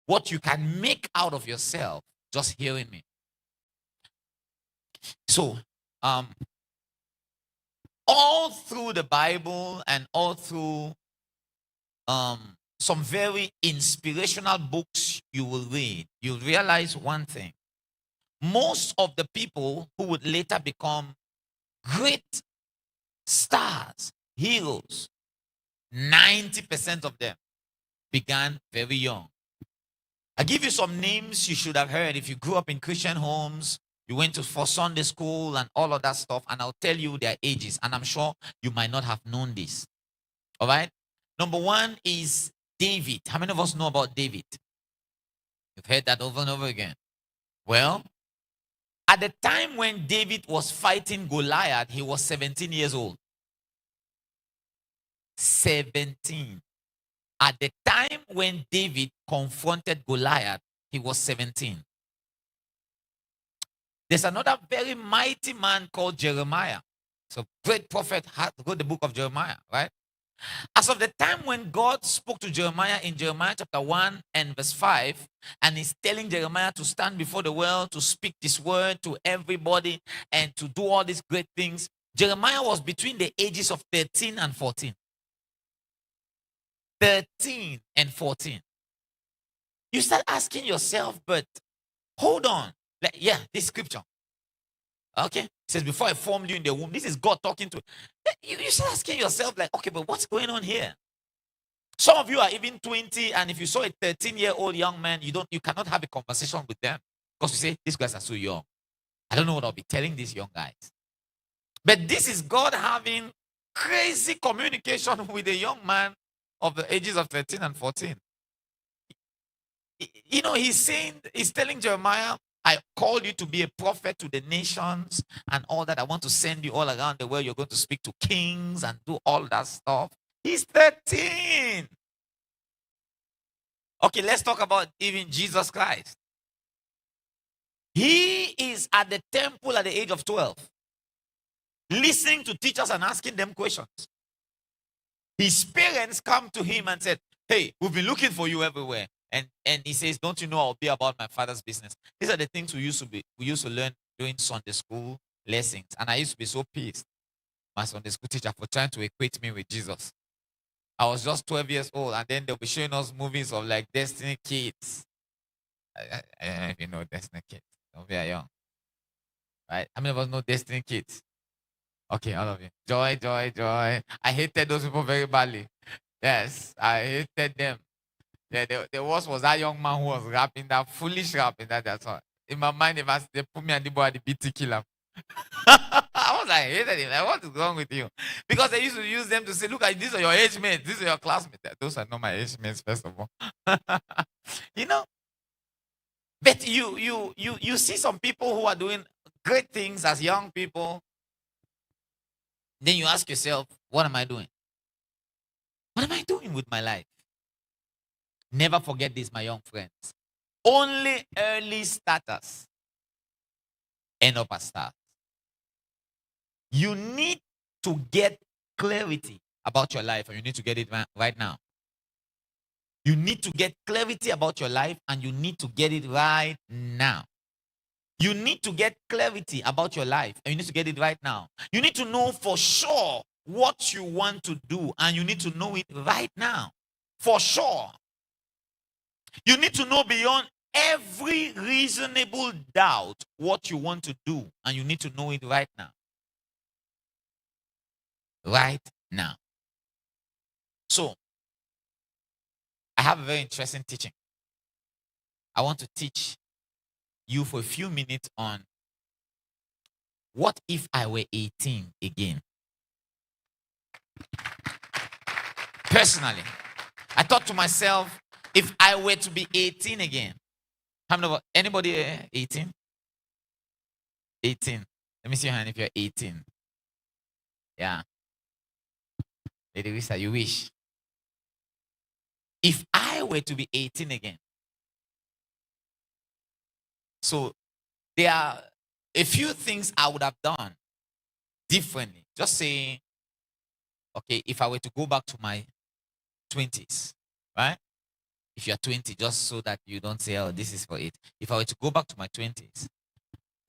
what you can make out of yourself just hearing me. So, all through the Bible and all through some very inspirational books you will read, you'll realize one thing. Most of the people who would later become great stars, heroes, 90% of them began very young. I give you some names you should have heard if you grew up in Christian homes, you went to for Sunday school and all of that stuff, and I'll tell you their ages, and I'm sure you might not have known this. All right. Number one is David. How many of us know about David? You've heard that over and over again. Well, at the time when David was fighting Goliath, he was 17 years old. 17. At the time when David confronted Goliath, he was 17. There's another very mighty man called Jeremiah. So great prophet had wrote the book of Jeremiah, right? As of the time when God spoke to Jeremiah in Jeremiah chapter 1 and verse 5, and he's telling Jeremiah to stand before the world, to speak this word to everybody, and to do all these great things, Jeremiah was between the ages of 13 and 14. 13 and 14. You start asking yourself, but hold on. Like, yeah, this scripture. Okay? It says, before I formed you in the womb, this is God talking to you. You start asking yourself, like, okay, but what's going on here? Some of you are even 20, and if you saw a 13-year-old young man, you cannot have a conversation with them because you say, these guys are so young. I don't know what I'll be telling these young guys. But this is God having crazy communication with a young man of the ages of 13 and 14. You know, he's telling Jeremiah, I called you to be a prophet to the nations and all that. I want to send you all around the world. You're going to speak to kings and do all that stuff. He's 13. Okay, let's talk about even Jesus Christ. He is at the temple at the age of 12, listening to teachers and asking them questions. His parents come to him and said, hey, we've been looking for you everywhere. And he says, don't you know I'll be about my father's business? These are the things we used to learn during Sunday school lessons. And I used to be so pissed, my Sunday school teacher, for trying to equate me with Jesus. I was just 12 years old, and then they'll be showing us movies of like Destiny Kids. I don't know if you know Destiny Kids. Don't be young. Right? How many of us know Destiny Kids? Okay, all of you. Joy, joy, joy. I hated those people very badly. Yes, I hated them. Yeah, the worst was that young man who was rapping, that foolish rapping. That's all. In my mind, if they put me and the boy at the BT killer. I hated him. Like, what is wrong with you? Because they used to use them to say, look, these are your age mates, these are your classmates. Those are not my age mates, first of all. You know? But you see some people who are doing great things as young people. Then you ask yourself, what am I doing? What am I doing with my life? Never forget this, my young friends. Only early starters end up as stars. You need to get clarity about your life, and you need to get it right now. You need to get clarity about your life, and you need to get it right now. You need to get clarity about your life, and you need to get it right now. You need to know for sure what you want to do, and you need to know it right now. For sure. You need to know beyond every reasonable doubt what you want to do, and you need to know it right now. Right now. So, I have a very interesting teaching. I want to teach you for a few minutes on what if I were 18 again. Personally, I thought to myself, if I were to be 18 again. Anybody 18? 18. Let me see your hand if you're 18. Yeah. Lady Risa, you wish. If I were to be 18 again. So there are a few things I would have done differently. Just saying, okay, if I were to go back to my 20s, right? If you're 20, just so that you don't say, oh, this is for it. If I were to go back to my 20s,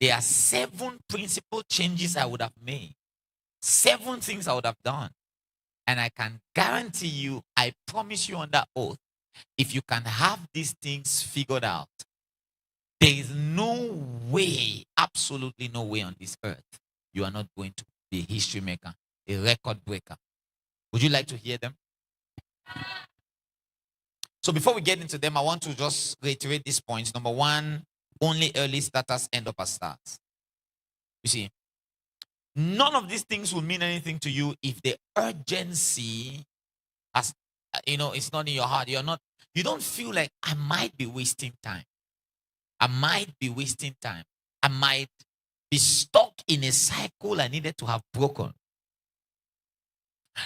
there are 7 principal changes I would have made. 7 things I would have done. And I can guarantee you, I promise you on that oath, if you can have these things figured out, there is no way, absolutely no way on this earth, you are not going to be a history maker, a record breaker. Would you like to hear them? So before we get into them, I want to just reiterate these points. Number 1, only early starters end up as stars. You see, none of these things will mean anything to you if the urgency has, it's not in your heart. You don't feel like I might be wasting time. I might be wasting time. I might be stuck in a cycle I needed to have broken.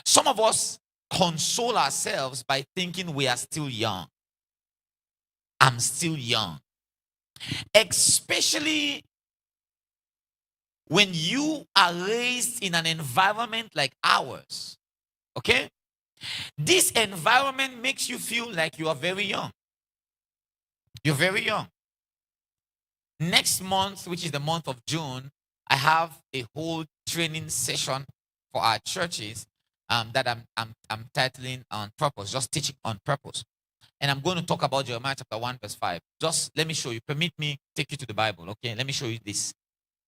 Some of us console ourselves by thinking we are still young. I'm still young. Especially when you are raised in an environment like ours. Okay? This environment makes you feel like you are very young. You're very young. Next month, which is the month of June, I have a whole training session for our churches that I'm titling on purpose, just teaching on purpose. And I'm going to talk about Jeremiah chapter 1, verse 5. Just let me show you. Permit me take you to the Bible, okay? Let me show you this.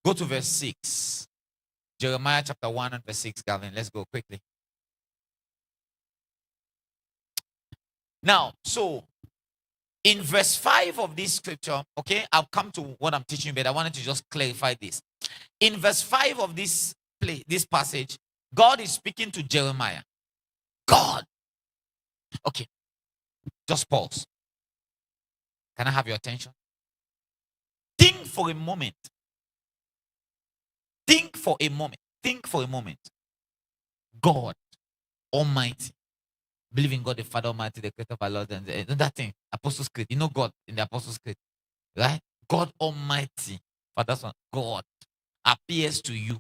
Go to verse 6. Jeremiah chapter 1 and verse 6, Calvin. Let's go quickly. Now, so in verse 5 of this scripture, okay, I'll come to what I'm teaching, but I wanted to just clarify this. In verse 5 of this passage, God is speaking to Jeremiah. God. Okay, just pause. Can I have your attention? Think for a moment. Think for a moment. Think for a moment. God Almighty. Believe in God the Father Almighty, the creator of our Lord, and that thing, Apostles' Creed. You know God in the Apostles' Creed, right? God Almighty, Father, Son, God appears to you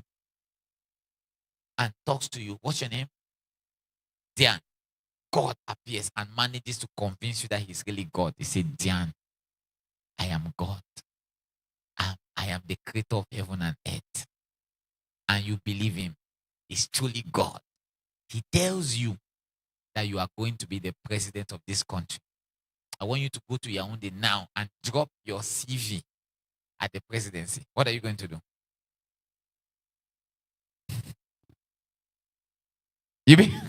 and talks to you. What's your name? Dian. God appears and manages to convince you that he's really God. He said, Dian, I am God. I am the creator of heaven and earth. And you believe him. He's truly God. He tells you that you are going to be the president of this country. I want you to go to Yaoundé now and drop your CV at the presidency. What are you going to do? You mean?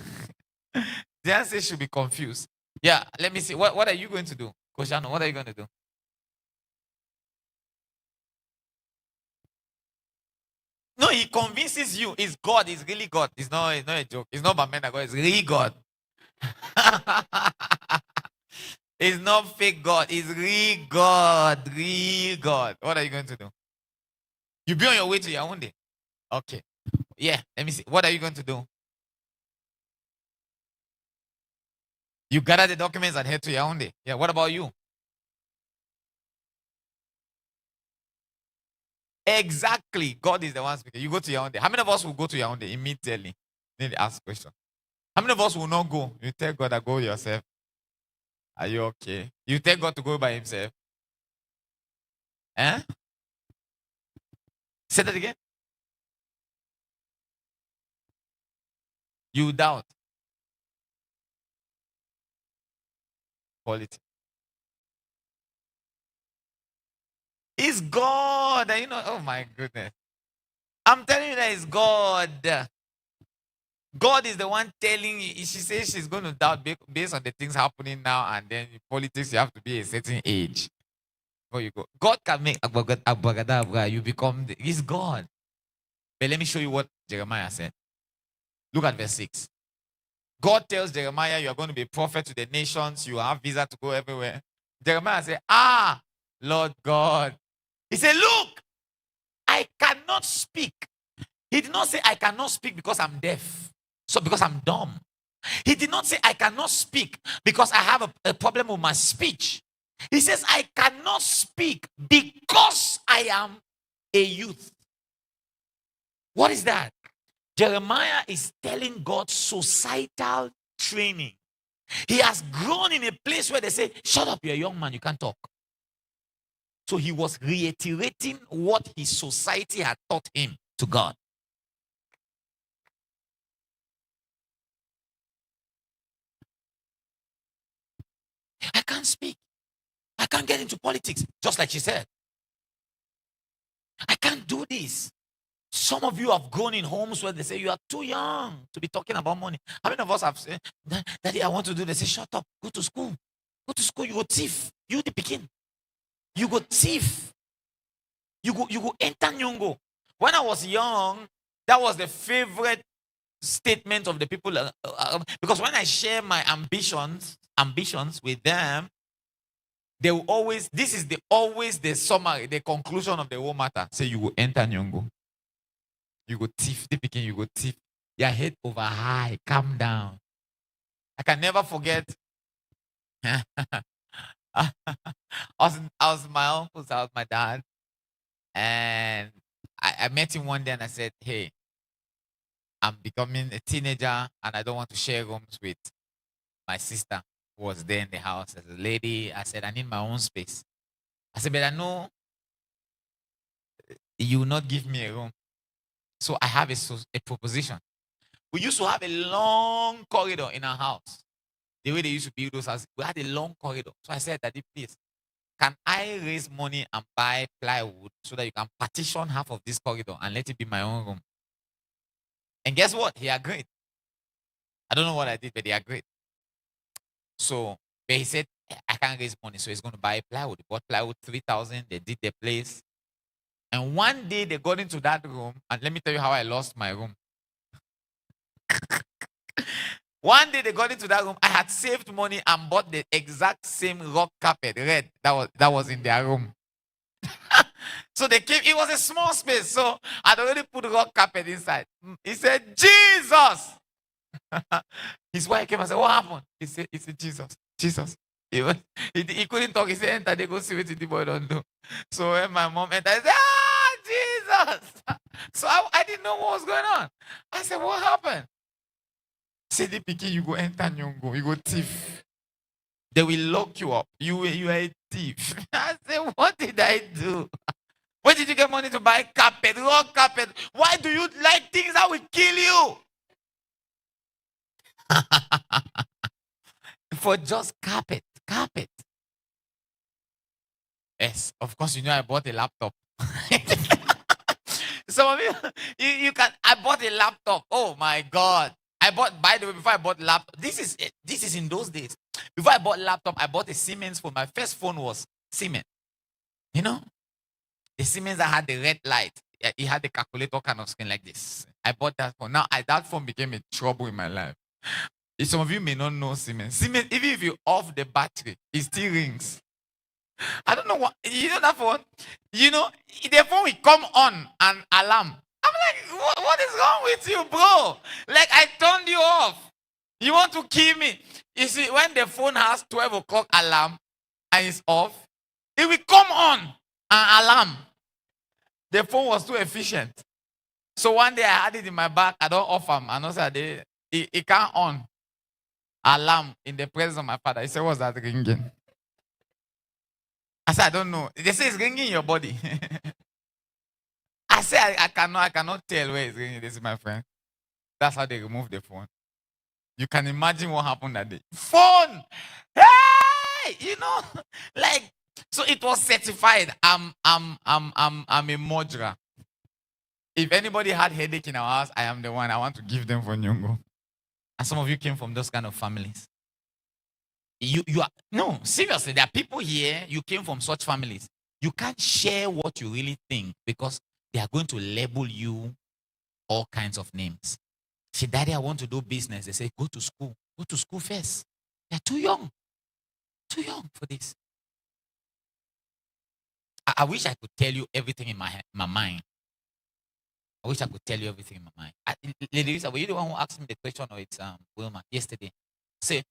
The answer should be confused. Yeah, let me see. What are you going to do? Koshano, what are you going to do? No, he convinces you. It's God. It's really God. It's not a joke. It's not Bamenda God. It's really God. It's not fake God. It's real God. Real God. What are you going to do? You be on your way to Yaoundé. Okay. Yeah. Let me see. What are you going to do? You gather the documents and head to Yaoundé. Yeah. What about you? Exactly. God is the one speaking. You go to Yaoundé. How many of us will go to Yaoundé immediately? Need to ask question. How many of us will not go? You tell God to go yourself. Are you okay? You tell God to go by himself. Eh? Say that again. You doubt. Quality. It's God. Oh my goodness. I'm telling you that it's God. God is the one telling you. She says she's going to doubt based on the things happening now, and then in politics, you have to be a certain age before you go. God can make abracadabra. You become, he's God. But let me show you what Jeremiah said. Look at verse 6. God tells Jeremiah, you are going to be a prophet to the nations. You have visa to go everywhere. Jeremiah said, Lord God. He said, look, I cannot speak. He did not say, I cannot speak because I'm deaf. So because I'm dumb. He did not say, I cannot speak because I have a problem with my speech. He says, I cannot speak because I am a youth. What is that? Jeremiah is telling God societal training. He has grown in a place where they say, shut up, you're a young man, you can't talk. So he was reiterating what his society had taught him to God. I can't speak. I can't get into politics, just like she said. I can't do this. Some of you have grown in homes where they say you are too young to be talking about money. How many of us have said, Daddy, I want to do this? They say, shut up, go to school. Go to school, you go thief. You the pekin. You go thief. You go enter nyongo. When I was young, that was the favorite statement of the people. Because when I share my ambitions with them, they will always, this is always the summary, the conclusion of the whole matter. Say you will enter nyongo. You go thief, the picking, you go thief. Your head over high, calm down. I can never forget. I was my uncle's house, my dad, and I met him one day and I said, hey, I'm becoming a teenager and I don't want to share rooms with my sister who was there in the house as a lady. I said, I need my own space. I said, but I know you will not give me a room. So I have a proposition. We used to have a long corridor in our house. The way they used to build those houses, we had a long corridor. So I said, Daddy, please, can I raise money and buy plywood so that you can partition half of this corridor and let it be my own room? And guess what? He agreed. I don't know what I did, but he agreed. So but he said, I can't raise money, so he's going to buy plywood. He bought plywood 3,000. They did the place. And one day they got into that room, and let me tell you how I lost my room. One day they got into that room. I had saved money and bought the exact same rock carpet, red, that was in their room. So they came, it was a small space. So I'd already put rock carpet inside. He said, Jesus. His wife came and said, what happened? He said, Jesus. Jesus. He couldn't talk. He said, enter, they go see what the boy don't do. So when my mom entered, I said, Jesus. So I didn't know what was going on. I said, what happened? Say the pikin, you go enter nyongo, you go thief. They will lock you up. You are a thief. I said, what did I do? Where did you get money to buy carpet, rock carpet? Why do you like things that will kill you? For just carpet. Yes, of course, you know I bought a laptop. Some of you can. I bought a laptop. Oh my God. By the way, before I bought laptop, this is in those days. Before I bought laptop, I bought a Siemens phone. My first phone was Siemens. You know? The Siemens that had the red light. It had the calculator kind of screen like this. I bought that phone. Now, that phone became a trouble in my life. Some of you may not know Siemens. Siemens, even if you off the battery, it still rings. I don't know what, you know that phone? You know, the phone will come on an alarm. I'm like, what is wrong with you, bro? Like, I turned you off. You want to kill me. You see, when the phone has 12 o'clock alarm and it's off, it will come on an alarm. The phone was too efficient. So one day I had it in my bag. I don't off them. And also it can't on alarm in the presence of my father. He said, what's that ringing? I said, I don't know. They say it's ringing in your body. I said, I cannot tell where it's ringing. This is my friend. That's how they removed the phone. You can imagine what happened that day. Phone! Hey! You know, like, so it was certified. I'm a murderer. If anybody had headache in our house, I am the one. I want to give them for Nyongo. And some of you came from those kind of families. You are, no, seriously, there are people here, you came from such families. You can't share what you really think because they are going to label you all kinds of names. Say, Daddy, I want to do business. They say, go to school. Go to school first. They're too young. Too young for this. I wish I could tell you everything in my mind. I wish I could tell you everything in my mind. Lady Lisa, were you the one who asked me the question, or it's Wilma yesterday? Say,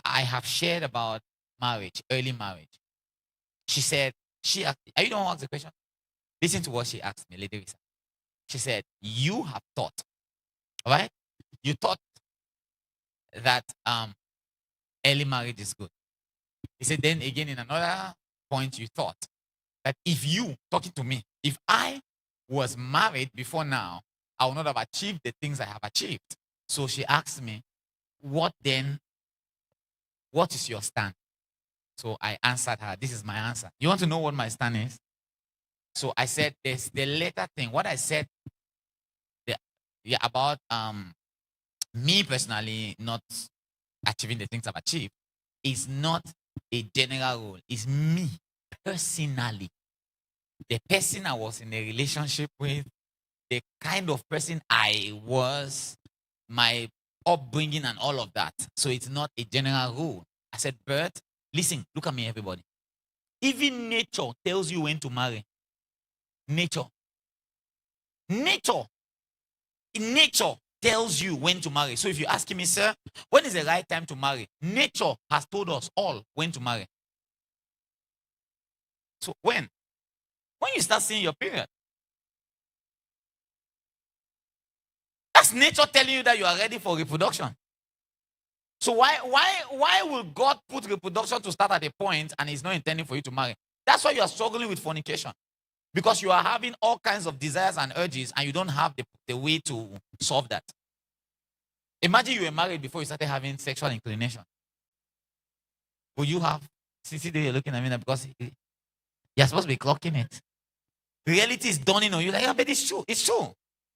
I have shared about marriage, early marriage. She said, are you the one who asked the question? Listen to what she asked me, Lady Lisa. She said, you have thought, all right? You thought that early marriage is good. He said, then again, in another point, you thought that if you, talking to me, if I was married before now, I would not have achieved the things I have achieved. So she asked me, what then? What is your stand? So I answered her, this is my answer. You want to know what my stand is? So I said, there's the later thing. What I said about me personally not achieving the things I've achieved is not a general rule. It's me personally. The person I was in a relationship with, the kind of person I was, my upbringing and all of that. So it's not a general rule. I said, Bert, listen, look at me, everybody. Even nature tells you when to marry. Nature. Nature tells you when to marry. So if you ask me, sir, when is the right time to marry? Nature has told us all when to marry. So when you start seeing your period, that's nature telling you that you are ready for reproduction. So why will God put reproduction to start at a point and He's not intending for you to marry? That's why you are struggling with fornication. Because you are having all kinds of desires and urges and you don't have the way to solve that. Imagine you were married before you started having sexual inclination. Will you have? See, you're looking at me now because you're supposed to be clocking it. Reality is dawning on you like, yeah, but it's true. It's true.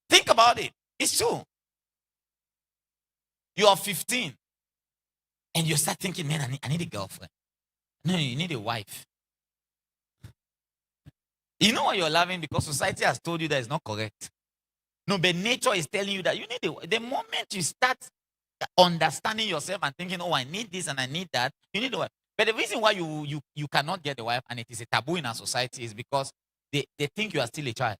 Think about it. It's true. You are 15 and you start thinking, man, I need a girlfriend. No, you need a wife. You know why you're laughing? Because society has told you that it's not correct. No, but nature is telling you that you need the moment you start understanding yourself and thinking, oh, I need this and I need that, you need a wife. But the reason why you cannot get a wife and it is a taboo in our society is because they think you are still a child.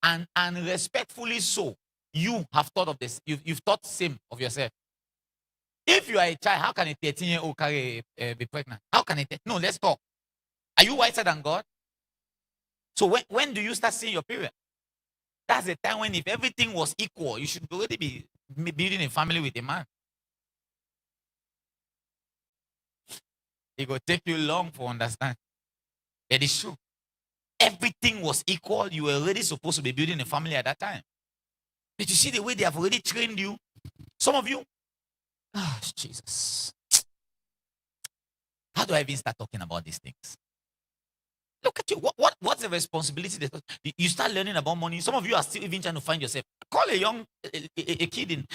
And respectfully so, you have thought of this. You've thought the same of yourself. If you are a child, how can a 13-year-old be pregnant? How can it? No, let's talk. Are you wiser than God? So when do you start seeing your period? That's the time when if everything was equal, you should already be building a family with a man. It will take you long to understand. It is true. Everything was equal. You were already supposed to be building a family at that time. But you see the way they have already trained you. Some of you, Jesus. How do I even start talking about these things? Look at you. What's the responsibility that you start learning about money? Some of you are still even trying to find yourself. Call a kid,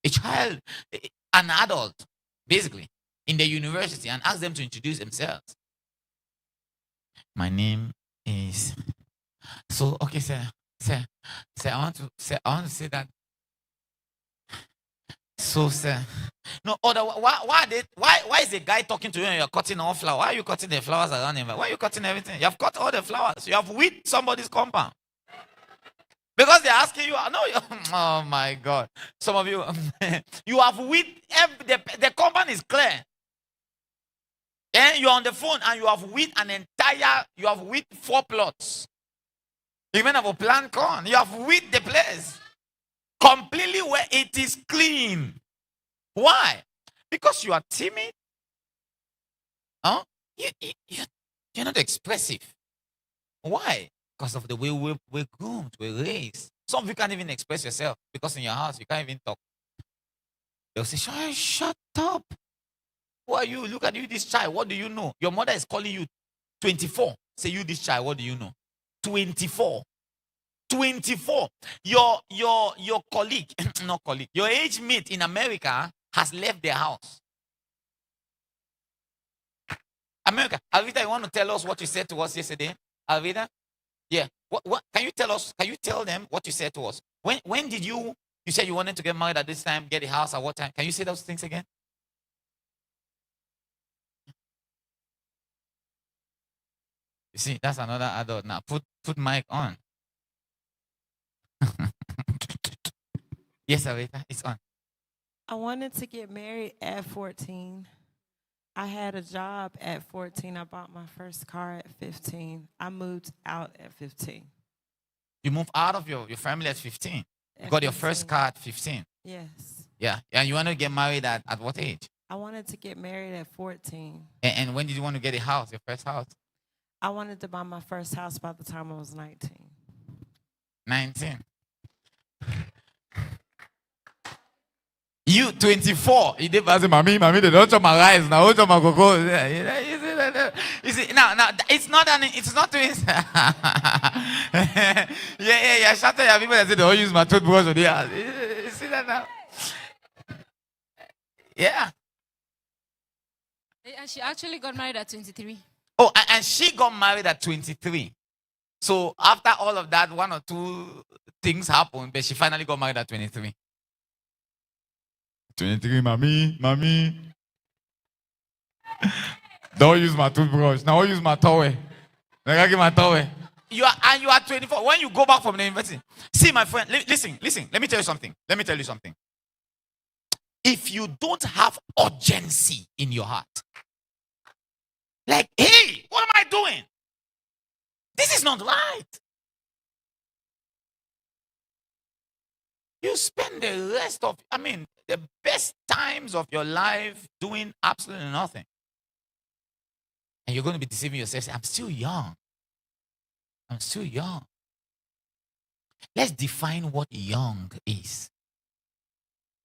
a child, an adult, basically, in the university and ask them to introduce themselves. My name is so okay, sir. I want to say that. So, sir. No, why is the guy talking to you and you're cutting all flowers? Why are you cutting the flowers around him? Why are you cutting everything? You have cut all the flowers. You have weed somebody's compound. Because they're asking you, no, oh my God. Some of you, you have weed, the compound is clear. And you're on the phone and you have weed you have weed 4 plots. You may have a plant corn. You have weed the place. Completely where it is clean. Why? Because you are timid. Huh? You're not expressive. Why? Because of the way we're groomed, we're raised. Some of you can't even express yourself because in your house you can't even talk. They'll say, shut up. Who are you? Look at you, this child. What do you know? Your mother is calling you 24. Say, you, this child, what do you know? 24. 24. Your colleague, not colleague, your age mate in America has left their house. America, Alvita, you want to tell us what you said to us yesterday? Alvita? Yeah. What can you tell us? Can you tell them what you said to us? When did you said you wanted to get married at this time, get a house at what time? Can you say those things again? You see, that's another adult now. Put mic on. Yes, Alvita, it's on. I wanted to get married at 14. I had a job at 14. I bought my first car at 15. I moved out at 15. You moved out of your family at 15. You got your first car at 15. Yes. Yeah. And you want to get married at what age? I wanted to get married at 14. And when did you want to get a house, your first house? I wanted to buy my first house by the time I was 19. 19. You 24. You did say, mommy, they don't chop my rice now. Don't chop my cocoa. You see, now, it's not doing. yeah. Shut up, people that say they all use my toothbrush or the house. You see that now? Yeah. And she actually got married at 23. Oh, and she got married at 23. So after all of that, one or two things happened, but she finally got married at 23. 23, mommy. Don't use my toothbrush. Now use my towel. Now give my towel. You are 24. When you go back from the university, see my friend, listen. Let me tell you something. If you don't have urgency in your heart, like, hey, what am I doing? This is not right. You spend the rest of, the best times of your life doing absolutely nothing. And you're going to be deceiving yourself. Say, I'm still young. Let's define what young is.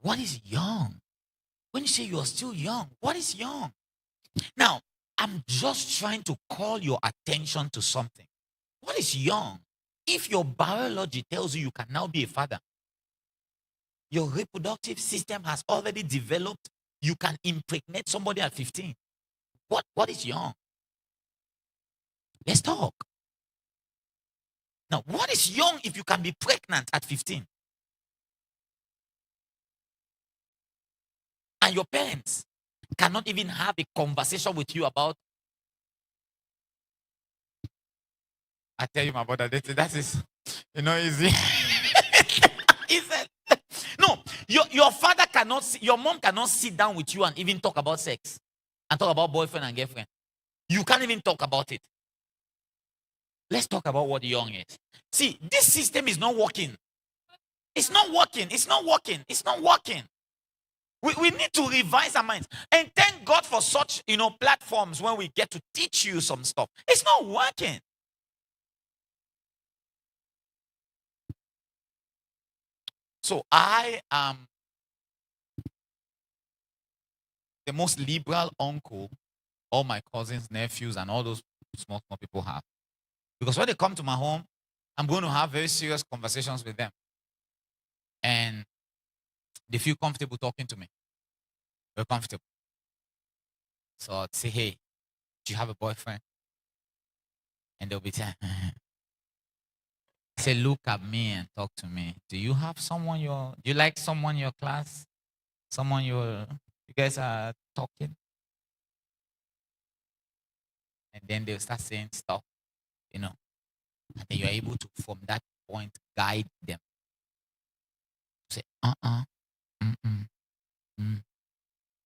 What is young? When you say you're still young, what is young? Now, I'm just trying to call your attention to something. What is young? If your biology tells you can now be a father, your reproductive system has already developed, you can impregnate somebody at 15. What is young? Let's talk. Now, what is young if you can be pregnant at 15? And your parents cannot even have a conversation with you about. I tell you, my brother, that is, easy. He said, no, your father cannot, your mom cannot sit down with you and even talk about sex and talk about boyfriend and girlfriend. You can't even talk about it. Let's talk about what young is. See, this system is not working. It's not working. We need to revise our minds. And thank God for such, platforms when we get to teach you some stuff. It's not working. So I am the most liberal uncle all my cousins, nephews, and all those small people have. Because when they come to my home, I'm going to have very serious conversations with them. And they feel comfortable talking to me. Very comfortable. So I'd say, hey, do you have a boyfriend? And they'll be saying, say, look at me and talk to me. Do you have someone do you like someone in your class? Someone you guys are talking? And then they'll start saying stuff, and then you're able to, from that point, guide them. Say,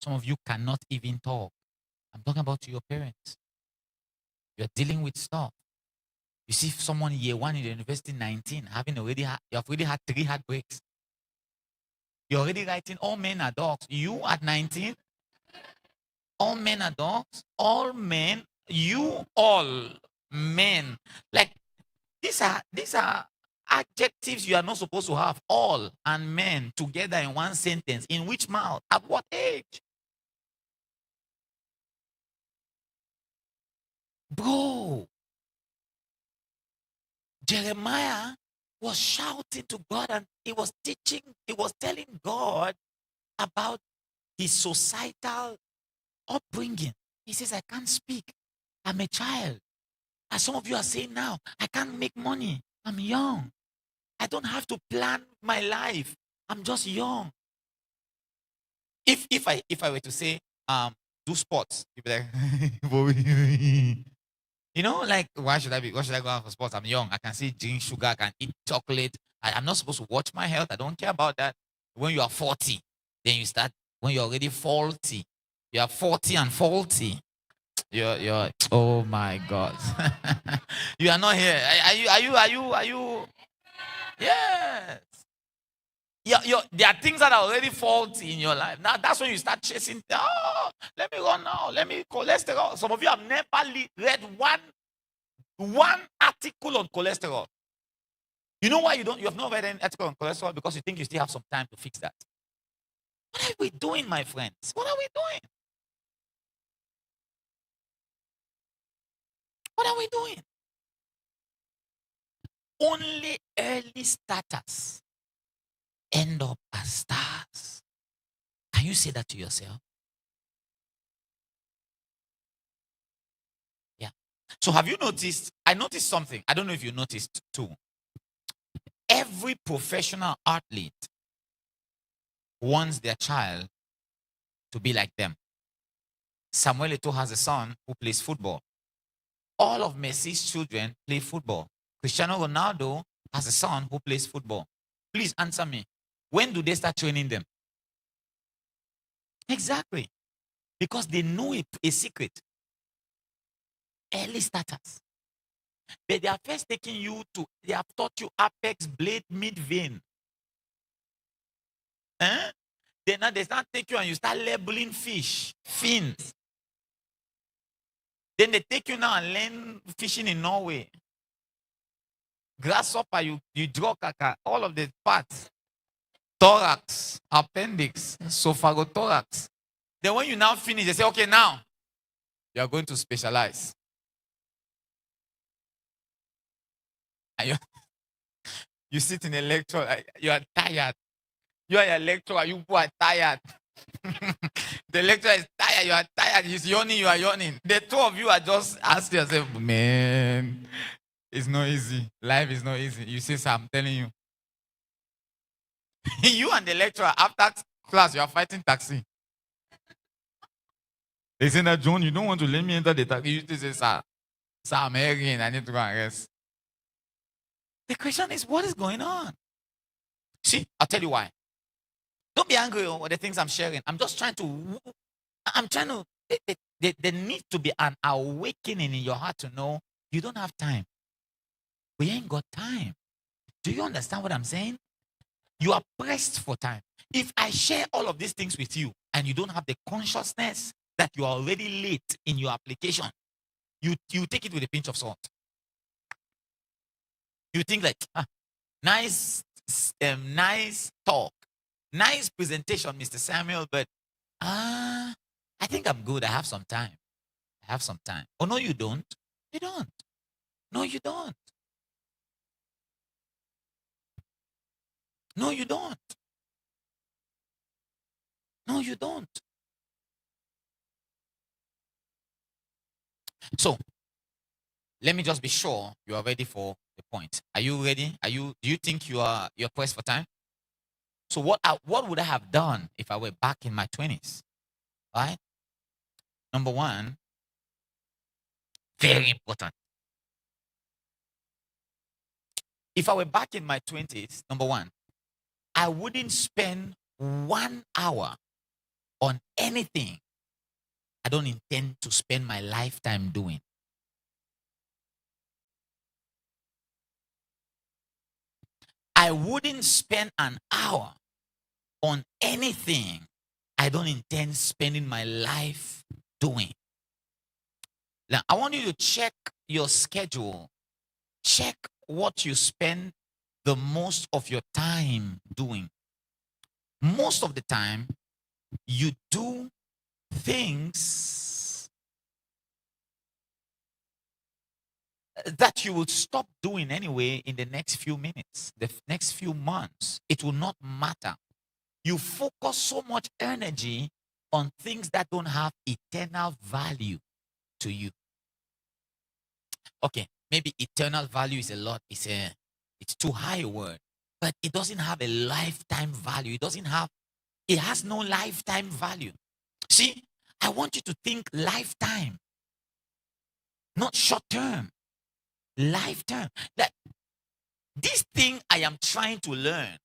Some of you cannot even talk. I'm talking about to your parents. You're dealing with stuff. You see someone year one in the university, 19, you have already had 3 heartbreaks. You're already writing all men are dogs. You at 19, all men are dogs. All men, you all men. Like these are adjectives you are not supposed to have. All and men together in one sentence. In which mouth? At what age? Bro, Jeremiah was shouting to God and he was telling God about his societal upbringing. He says, I can't speak. I'm a child. As some of you are saying now, I can't make money. I'm young. I don't have to plan my life. I'm just young. If I were to say, do sports, you'd be like, like why should I go out for sports? I'm young. I can see drink sugar, I can eat chocolate. I'm not supposed to watch my health. I don't care about that. When you are 40, then you start, when you're already faulty. You are 40 and faulty. You're oh my God. You are not here. Are you? Yes. there are things that are already faulty in your life. Now that's when you start chasing. Oh, let me run now. Let me cholesterol. Some of you have never read one article on cholesterol. You know why you have not read any article on cholesterol? Because you think you still have some time to fix that. What are we doing, my friends? What are we doing? What are we doing? Only early starters end up as stars. Can you say that to yourself? Yeah. So have you noticed? I noticed something. I don't know if you noticed too. Every professional athlete wants their child to be like them. Samuel Eto'o has a son who plays football. All of Messi's children play football. Cristiano Ronaldo has a son who plays football. Please answer me. When do they start training them? Exactly. Because they know a secret. Early starters. But they are first taking you to, they have taught you apex, blade, mid vein. Eh? Then now they start take you and you start labeling fish, fins. Then they take you now and learn fishing in Norway. Grasshopper, you draw kaka, all of the parts. Thorax, appendix, esophagothorax. Then when you now finish, they say, okay, now you are going to specialize. And you sit in a lecture, you are tired. You are a lecturer, you are tired. The lecturer is tired, you are tired. He's yawning, you are yawning. The two of you are just asking yourself, man, it's not easy. Life is not easy. You see, sir, I'm telling you. You and the lecturer, after class, you are fighting taxi. They say that, John, you don't want to let me enter the taxi. You just say, sir, I'm hurrying. I need to go and rest. The question is, what is going on? See, I'll tell you why. Don't be angry over the things I'm sharing. I'm just trying to, there needs to be an awakening in your heart to know you don't have time. We ain't got time. Do you understand what I'm saying? You are pressed for time. If I share all of these things with you and you don't have the consciousness that you are already late in your application, you take it with a pinch of salt. You think like, nice talk, nice presentation, Mr. Samuel, but I think I'm good. I have some time. Oh, no, you don't. You don't. No, you don't. No, you don't. No, you don't. So, let me just be sure you are ready for the point. Are you ready? Do you think you're pressed for time? So what would I have done if I were back in my 20s? Right? Number one, very important. If I were back in my 20s, number one, I wouldn't spend 1 hour on anything I don't intend to spend my lifetime doing. I wouldn't spend an hour on anything I don't intend spending my life doing. Now, I want you to check your schedule. Check what you spend the most of your time doing. Most of the time, you do things that you will stop doing anyway in the next few minutes, the next few months. It will not matter. You focus so much energy on things that don't have eternal value to you. Okay, maybe eternal value is a lot, it's too high a word, but it doesn't have a lifetime value. It has no lifetime value. See, I want you to think lifetime, not short term. Lifetime. That this thing I am trying to learn,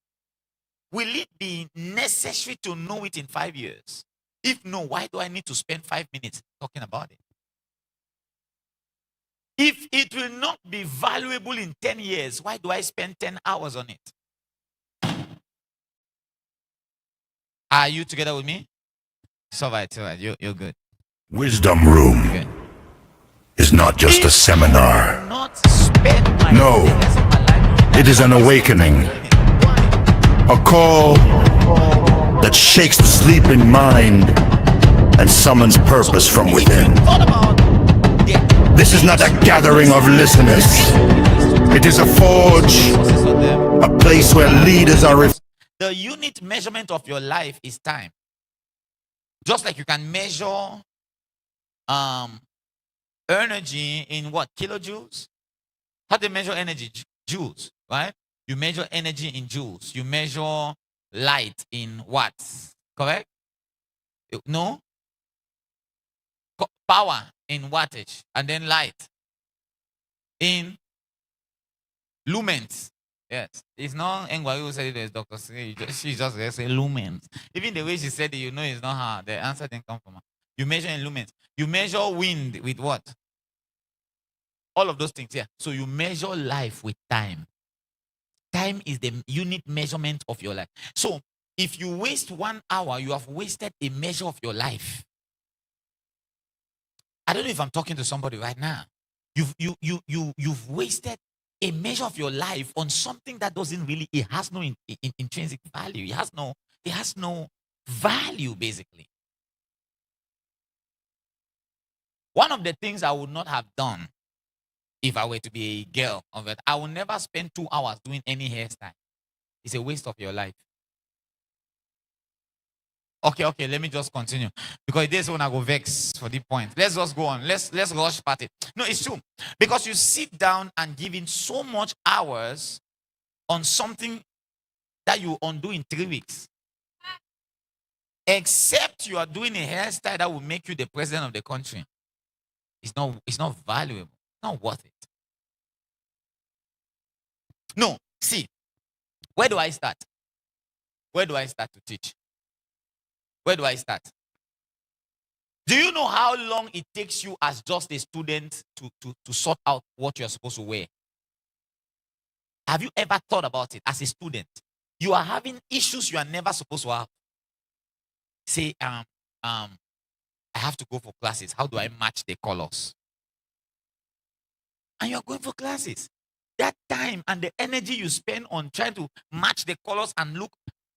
will it be necessary to know it in 5 years? If no, why do I need to spend 5 minutes talking about it? If it will not be valuable in 10 years, why do I spend 10 hours on it? Are you together with me? It's all right. You're good. Wisdom Room Okay. is not just a If seminar. I will not spend No. the rest of my life doing that, It is an awakening. A call that shakes the sleeping mind and summons purpose from within. Thought about This is not a gathering of listeners. It is a forge, a place where leaders are the unit measurement of your life is time. Just like you can measure energy in what? Kilojoules? How do you measure energy? Joules, right? You measure energy in joules. You measure light in watts. Correct? No? Power in wattage. And then light in lumens. Yes. It's not Engwa who said it as Dr. She just say lumens. Even the way she said it, you know it's not her. The answer didn't come from her. You measure in lumens. You measure wind with what? All of those things, yeah. So you measure life with time. Time is the unit measurement of your life. So if you waste 1 hour, you have wasted a measure of your life. I don't know if I'm talking to somebody right now. You've wasted a measure of your life on something that doesn't really, it has no intrinsic value. It has no value, basically. One of the things I would not have done if I were to be a girl of it, I will never spend 2 hours doing any hairstyle. It's a waste of your life. Okay, let me just continue. Because this one I go vex for the point. Let's just go on. Let's rush past it. No, it's true. Because you sit down and give in so much hours on something that you undo in 3 weeks. Except you are doing a hairstyle that will make you the president of the country. It's not valuable. It's not worth it. No, see, where do I start? Where do I start to teach? Where do I start? Do you know how long it takes you as just a student to sort out what you're supposed to wear? Have you ever thought about it as a student? You are having issues you are never supposed to have. Say, I have to go for classes. How do I match the colors? And you're going for classes. That time and the energy you spend on trying to match the colors and look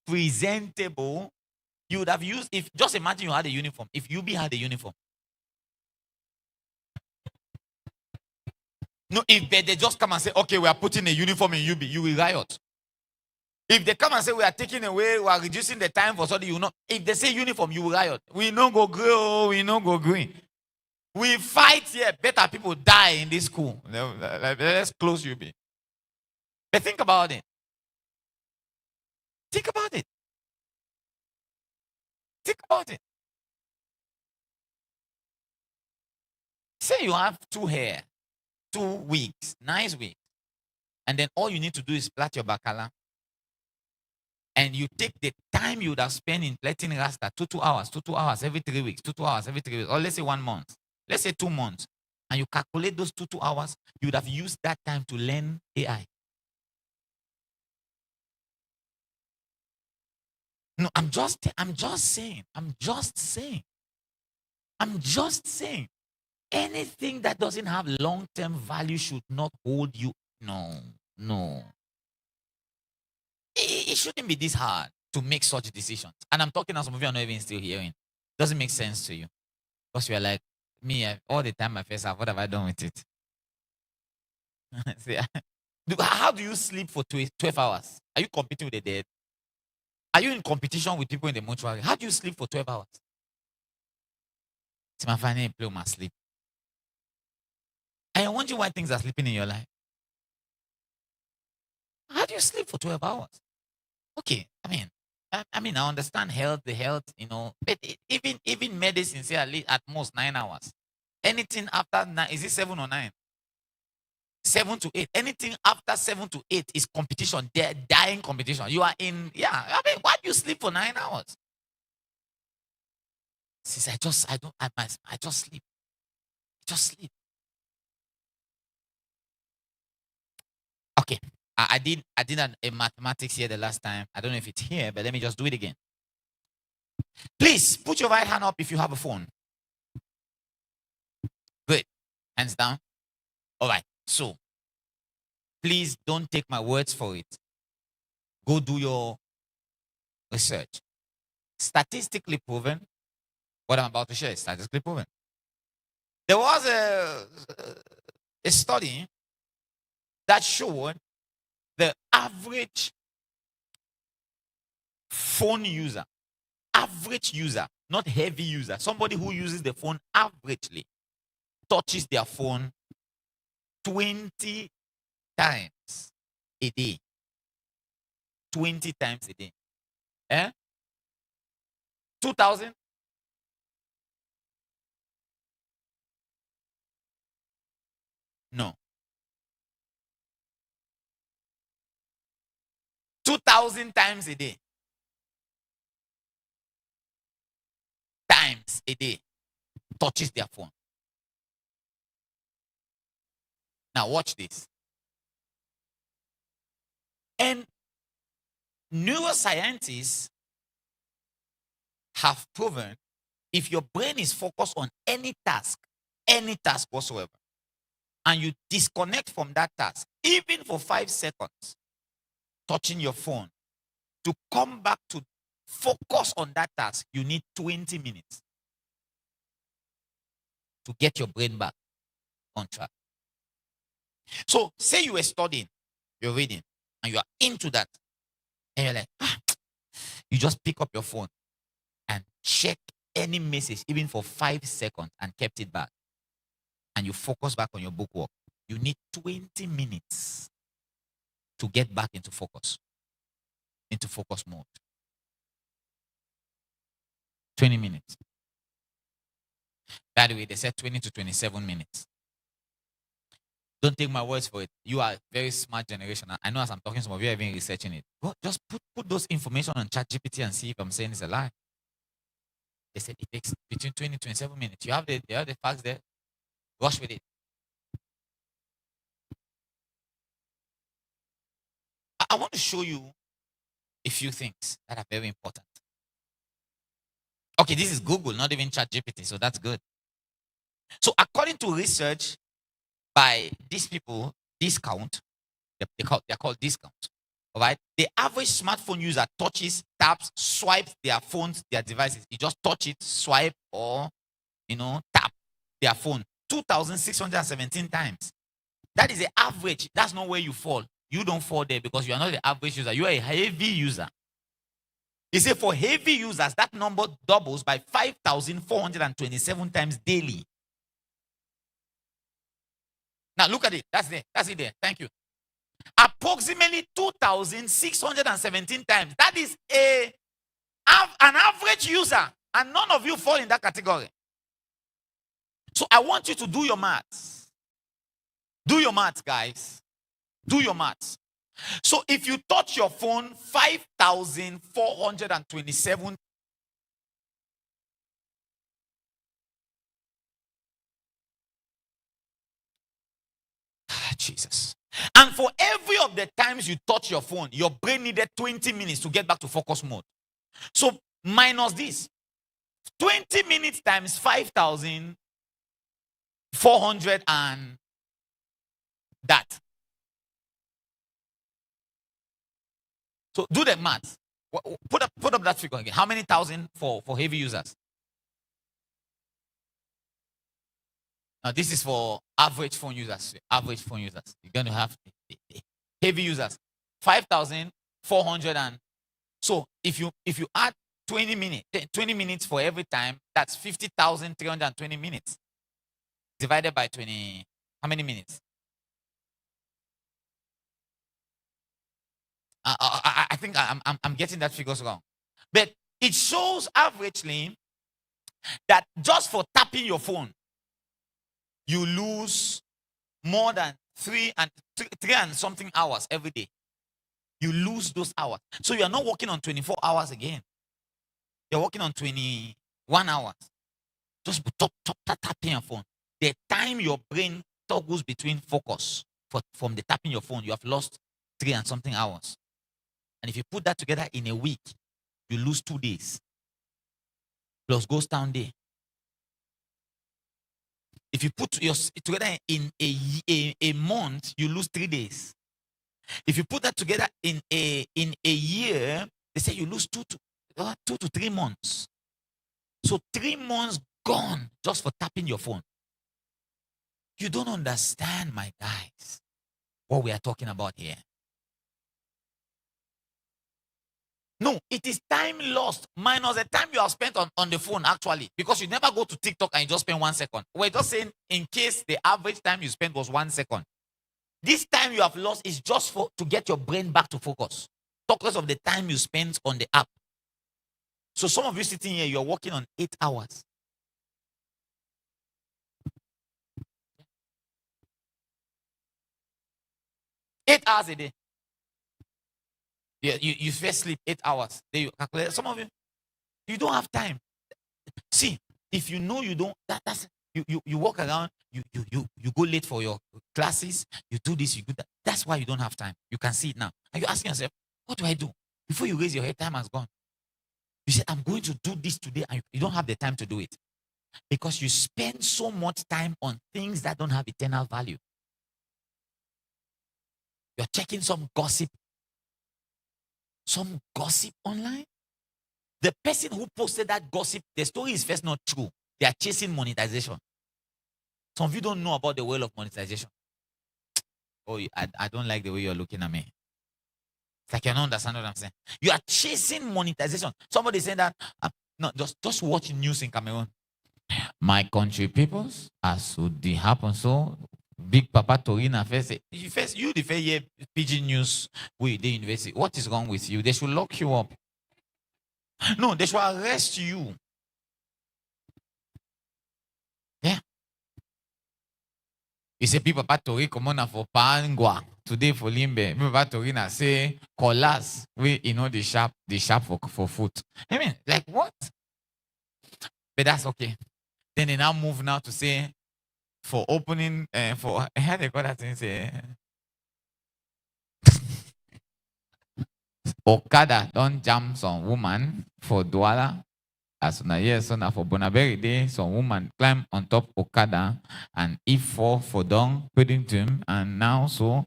presentable, you would have used, if just imagine you had a uniform. If UB had a uniform. No, if they just come and say, okay, we are putting a uniform in UB, you will riot. If they come and say we are taking away, we are reducing the time for study, you know. If they say uniform, you will riot. We no go green, we no go green. We fight here. Better people die in this school. Let's close UB. But think about it. Think about it. Think about it. Say you have 2 hair, 2 wigs, nice wig, and then all you need to do is plait your bacala. And you take the time you would have spent in plaiting rasta, 2 hours, 2 hours every 3 weeks, 2 hours every 3 weeks, or let's say 1 month, let's say 2 months, and you calculate those 2 hours, you would have used that time to learn AI. No, I'm just saying. Anything that doesn't have long-term value should not hold you. No. It shouldn't be this hard to make such decisions. And I'm talking as some of you are not even still hearing. Doesn't make sense to you. Because you're like, me, all the time I face up, what have I done with it? See, how do you sleep for 12 hours? Are you competing with the dead? Are you in competition with people in the mortuary? How do you sleep for 12 hours? It's my final play my sleep. I wonder why things are sleeping in your life. How do you sleep for 12 hours? Okay, I understand the health, but even medicine say at most 9 hours. Anything after 9, is it 7 or 9? 7 to 8. Anything after 7 to 8 is competition. They're dying competition. You are in, why do you sleep for 9 hours? Since I just sleep. Just sleep. Okay. I did a mathematics here the last time. I don't know if it's here, but let me just do it again. Please put your right hand up if you have a phone. Good. Hands down. All right. So, please don't take my words for it. Go do your research. Statistically proven, what I'm about to share is statistically proven. There was a study that showed the average phone user, not heavy user, somebody who uses the phone averagely, touches their phone 20 times a day. 20 times a day. 2,000? No. 2,000 times a day. Times a day. Touches their phone. Now watch this. And neuroscientists have proven if your brain is focused on any task whatsoever, and you disconnect from that task, even for 5 seconds, touching your phone, to come back to focus on that task, you need 20 minutes to get your brain back on track. So, say you were studying, you're reading, and you are into that, and you're like, you just pick up your phone and check any message, even for 5 seconds, and kept it back, and you focus back on your book work. You need 20 minutes to get back into focus mode. 20 minutes. By the way, they said 20 to 27 minutes. Don't take my words for it. You are a very smart generation. I know as I'm talking, some of you are even researching it. But just put those information on ChatGPT and see if I'm saying it's a lie. They said it takes between 20 and 27 minutes. You have the facts there. Rush with it. I want to show you a few things that are very important. Okay, this is Google, not even ChatGPT, so that's good. So according to research by these people, Discount, they're called Discount. All right, the average smartphone user touches, taps, swipes their phones, their devices. You just touch it, swipe, or tap their phone 2,617 times. That is the average. That's not where you fall. You don't fall there because you are not the average user. You are a heavy user. He said for heavy users, that number doubles by 5,427 times daily. Now look at it. That's there. That's it there. Thank you. Approximately 2,617 times. That is an average user. And none of you fall in that category. So I want you to do your maths. Do your maths, guys. Do your maths. So if you touch your phone 5,427 Jesus. And for every of the times you touch your phone, your brain needed 20 minutes to get back to focus mode. So minus this. 20 minutes times 5,400 and that. So do the math. Put up that figure again. How many thousand for heavy users? Now this is for average phone users. Average phone users. You're going to have heavy users. 5,400 and so if you add 20 minutes for every time, that's 50,320 minutes. Divided by 20. How many minutes? I think I'm getting that figures wrong. But it shows averagely that just for tapping your phone, you lose more than three and something hours every day. You lose those hours. So you are not working on 24 hours again. You're working on 21 hours. Just tapping your phone. The time your brain toggles between focus from the tapping your phone, you have lost 3 and something hours. And if you put that together in a week, you lose 2 days. plus Ghost Town Day. If you put your together in a month, you lose 3 days. If you put that together in a year, they say you lose 2 to 3 months. So 3 months gone just for tapping your phone. You don't understand, my guys, what we are talking about here. No, it is time lost minus the time you have spent on the phone, actually, because you never go to TikTok and you just spend 1 second. We're just saying in case the average time you spent was 1 second. This time you have lost is just to get your brain back to focus. Talk less of the time you spent on the app. So some of you sitting here, you're working on 8 hours. 8 hours a day. Yeah, you first sleep 8 hours. Then you calculate. Some of you don't have time. See, if you know you don't, that's you walk around, you go late for your classes, you do this, you do that. That's why you don't have time. You can see it now. And you're asking yourself, what do I do? Before you raise your head, time has gone. You say, I'm going to do this today, and you don't have the time to do it. Because you spend so much time on things that don't have eternal value. You're checking some gossip online. The person who posted that gossip, the story is first not true. They are chasing monetization. Some of you don't know about the world of monetization. Oh, I don't like the way you're looking at me. It's like you don't understand what I'm saying. You are chasing monetization. Somebody said that, no, just watch news in Cameroon. My country peoples, as would happen, so Big Papa Torina first say, you the fair year PG News with the university. What is wrong with you? They should lock you up. No, they should arrest you. Yeah. You say Big Papa Tori come on for Pangwa today for Limbe. Big Papa Torina say colas. We the shop for food. I mean, like what? But that's okay. Then they now move now to say for opening for how they call that thing say Okada don't jam some woman for Douala. As na yes, so now for Bonaberi Day, some woman climb on top Okada and if for don putting to him, and now so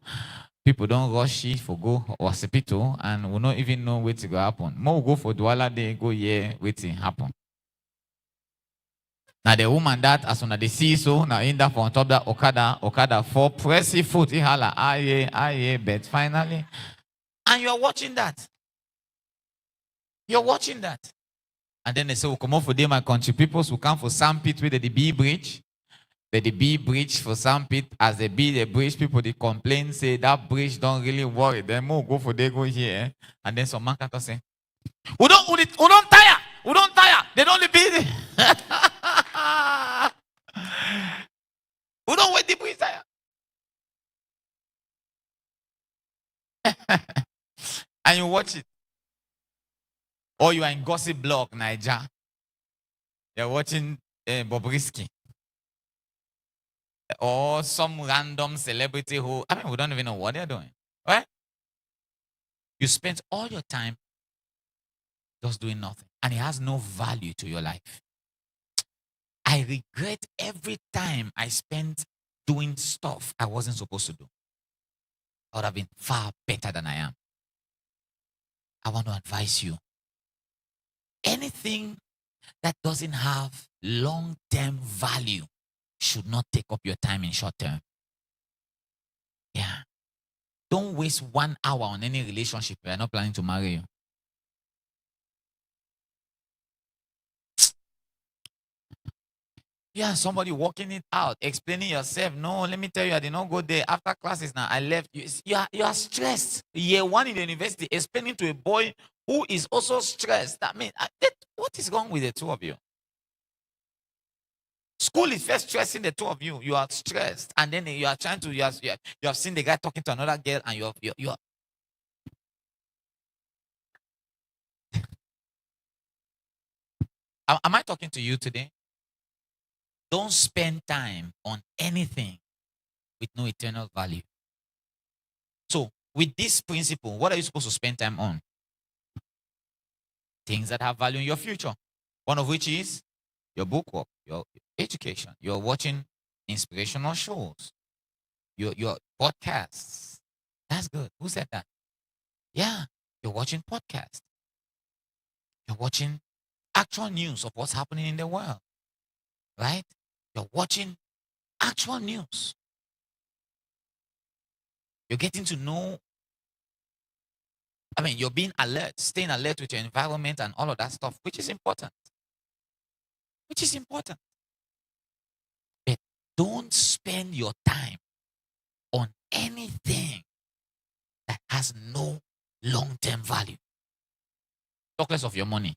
people don't rush it for go hospital and we not even know what's going to happen. More go for Douala Day, go yeah, waiting happen. Now the woman that as soon as they see so now in that for on top that Okada for pressy foot he holla aye, but finally, and you're watching that. You're watching that. And then they say, we'll come off for them, my country people, who come for Sandpit with the B bridge. But the B bridge for Sandpit, as they build the bridge, people they complain, say that bridge don't really worry. Then more go for they go here. And then some man can say, we don't tire. We don't tire. They don't build it. We don't wait the bridge tire. And you watch it. Or you are in Gossip Blog, Niger. You're watching Bobrisky. Or some random celebrity who, we don't even know what they're doing. Right? You spend all your time just doing nothing. And it has no value to your life. I regret every time I spent doing stuff I wasn't supposed to do. I would have been far better than I am. I want to advise you. Anything that doesn't have long-term value should not take up your time in short term. Yeah. Don't waste 1 hour on any relationship. We are not planning to marry you. Yeah, somebody working it out, explaining yourself. No, let me tell you, I did not go there. After classes now, I left. You are stressed. Year 1 in the university, explaining to a boy who is also stressed. What is wrong with the two of you? School is first stressing the two of you. You are stressed, and then you are trying to. You have seen the guy talking to another girl, and you are. Am I talking to you today? Don't spend time on anything with no eternal value. So, with this principle, what are you supposed to spend time on? Things that have value in your future. One of which is your book work, your education. You're watching inspirational shows, your podcasts. That's good. Who said that? Yeah, you're watching podcasts. You're watching actual news of what's happening in the world, right? You're watching actual news. You're getting to know. I mean, you're being alert, staying alert with your environment and all of that stuff, which is important. Which is important. But don't spend your time on anything that has no long-term value. Talk less of your money.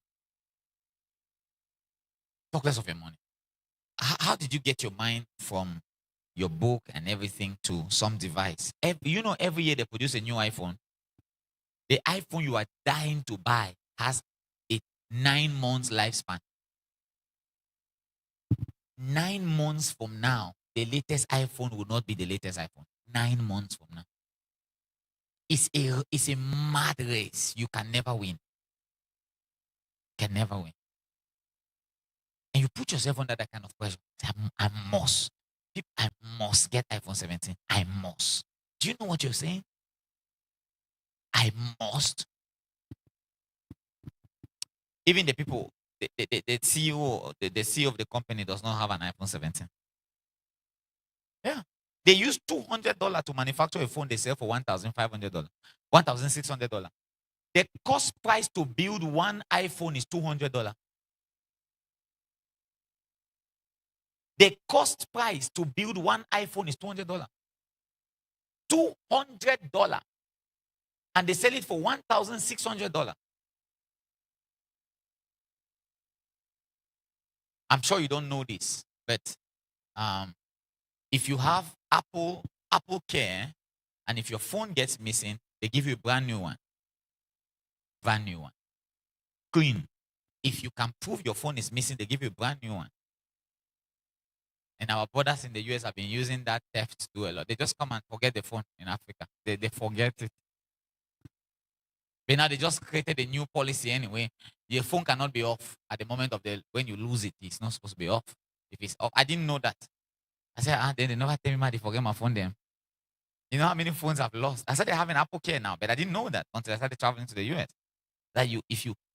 Talk less of your money. How did you get your mind from your book and everything to some device? Every year they produce a new iPhone. The iPhone you are dying to buy has a 9 months lifespan. 9 months from now, the latest iPhone will not be the latest iPhone. 9 months from now. It's a mad race. You can never win. Can never win. And you put yourself under that kind of pressure. I must. I must get iPhone 17. I must. Do you know what you're saying? I must. Even the people, the CEO, the CEO of the company does not have an iPhone 17. Yeah. They use $200 to manufacture a phone they sell for $1,500, $1,600. The cost price to build one iPhone is $200. The cost price to build one iPhone is $200. $200. And they sell it for $1,600. I'm sure you don't know this, but if you have Apple Care, and if your phone gets missing, they give you a brand new one. Brand new one. Clean. If you can prove your phone is missing, they give you a brand new one. And our brothers in the US have been using that theft to do a lot. They just come and forget the phone in Africa. They forget it. But now they just created a new policy anyway. Your phone cannot be off at the moment of when you lose it. It's not supposed to be off. If it's off, I didn't know that. I said, then they never tell me they forget my phone then. You know how many phones I've lost? I said they have an Apple Care now, but I didn't know that until I started traveling to the US. That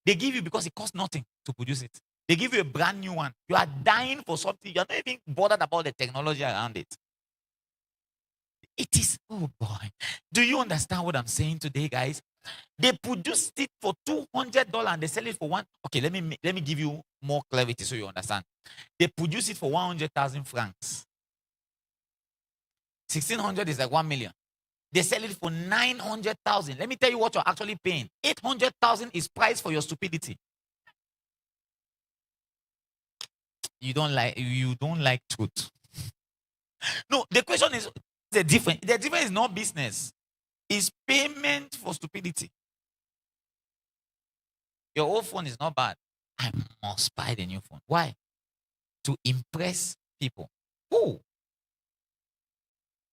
they give you because it costs nothing to produce it. They give you a brand new one. You are dying for something. You're not even bothered about the technology around it. It is, oh boy. Do you understand what I'm saying today, guys? They produced it for $200 and they sell it for one. Okay, let me give you more clarity so you understand. They produce it for 100,000 francs. 1,600 is like 1 million. They sell it for 900,000. Let me tell you what you're actually paying. 800,000 is price for your stupidity. You don't like truth. No, the question is the difference. The difference is not business. It's payment for stupidity. Your old phone is not bad. I must buy the new phone. Why? To impress people. Who?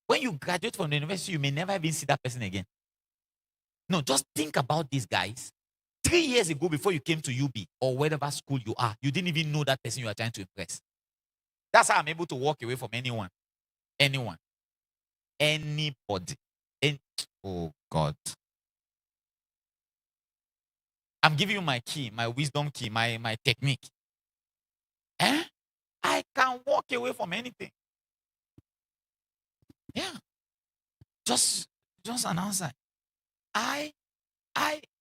When you graduate from the university, you may never even see that person again. No, just think about these guys. 3 years ago, before you came to UB or whatever school you are, you didn't even know that person you are trying to impress. That's how I'm able to walk away from anyone. Anyone. Anybody. Oh, God. I'm giving you my key, my wisdom key, my technique. I can walk away from anything. Yeah. Just an answer. I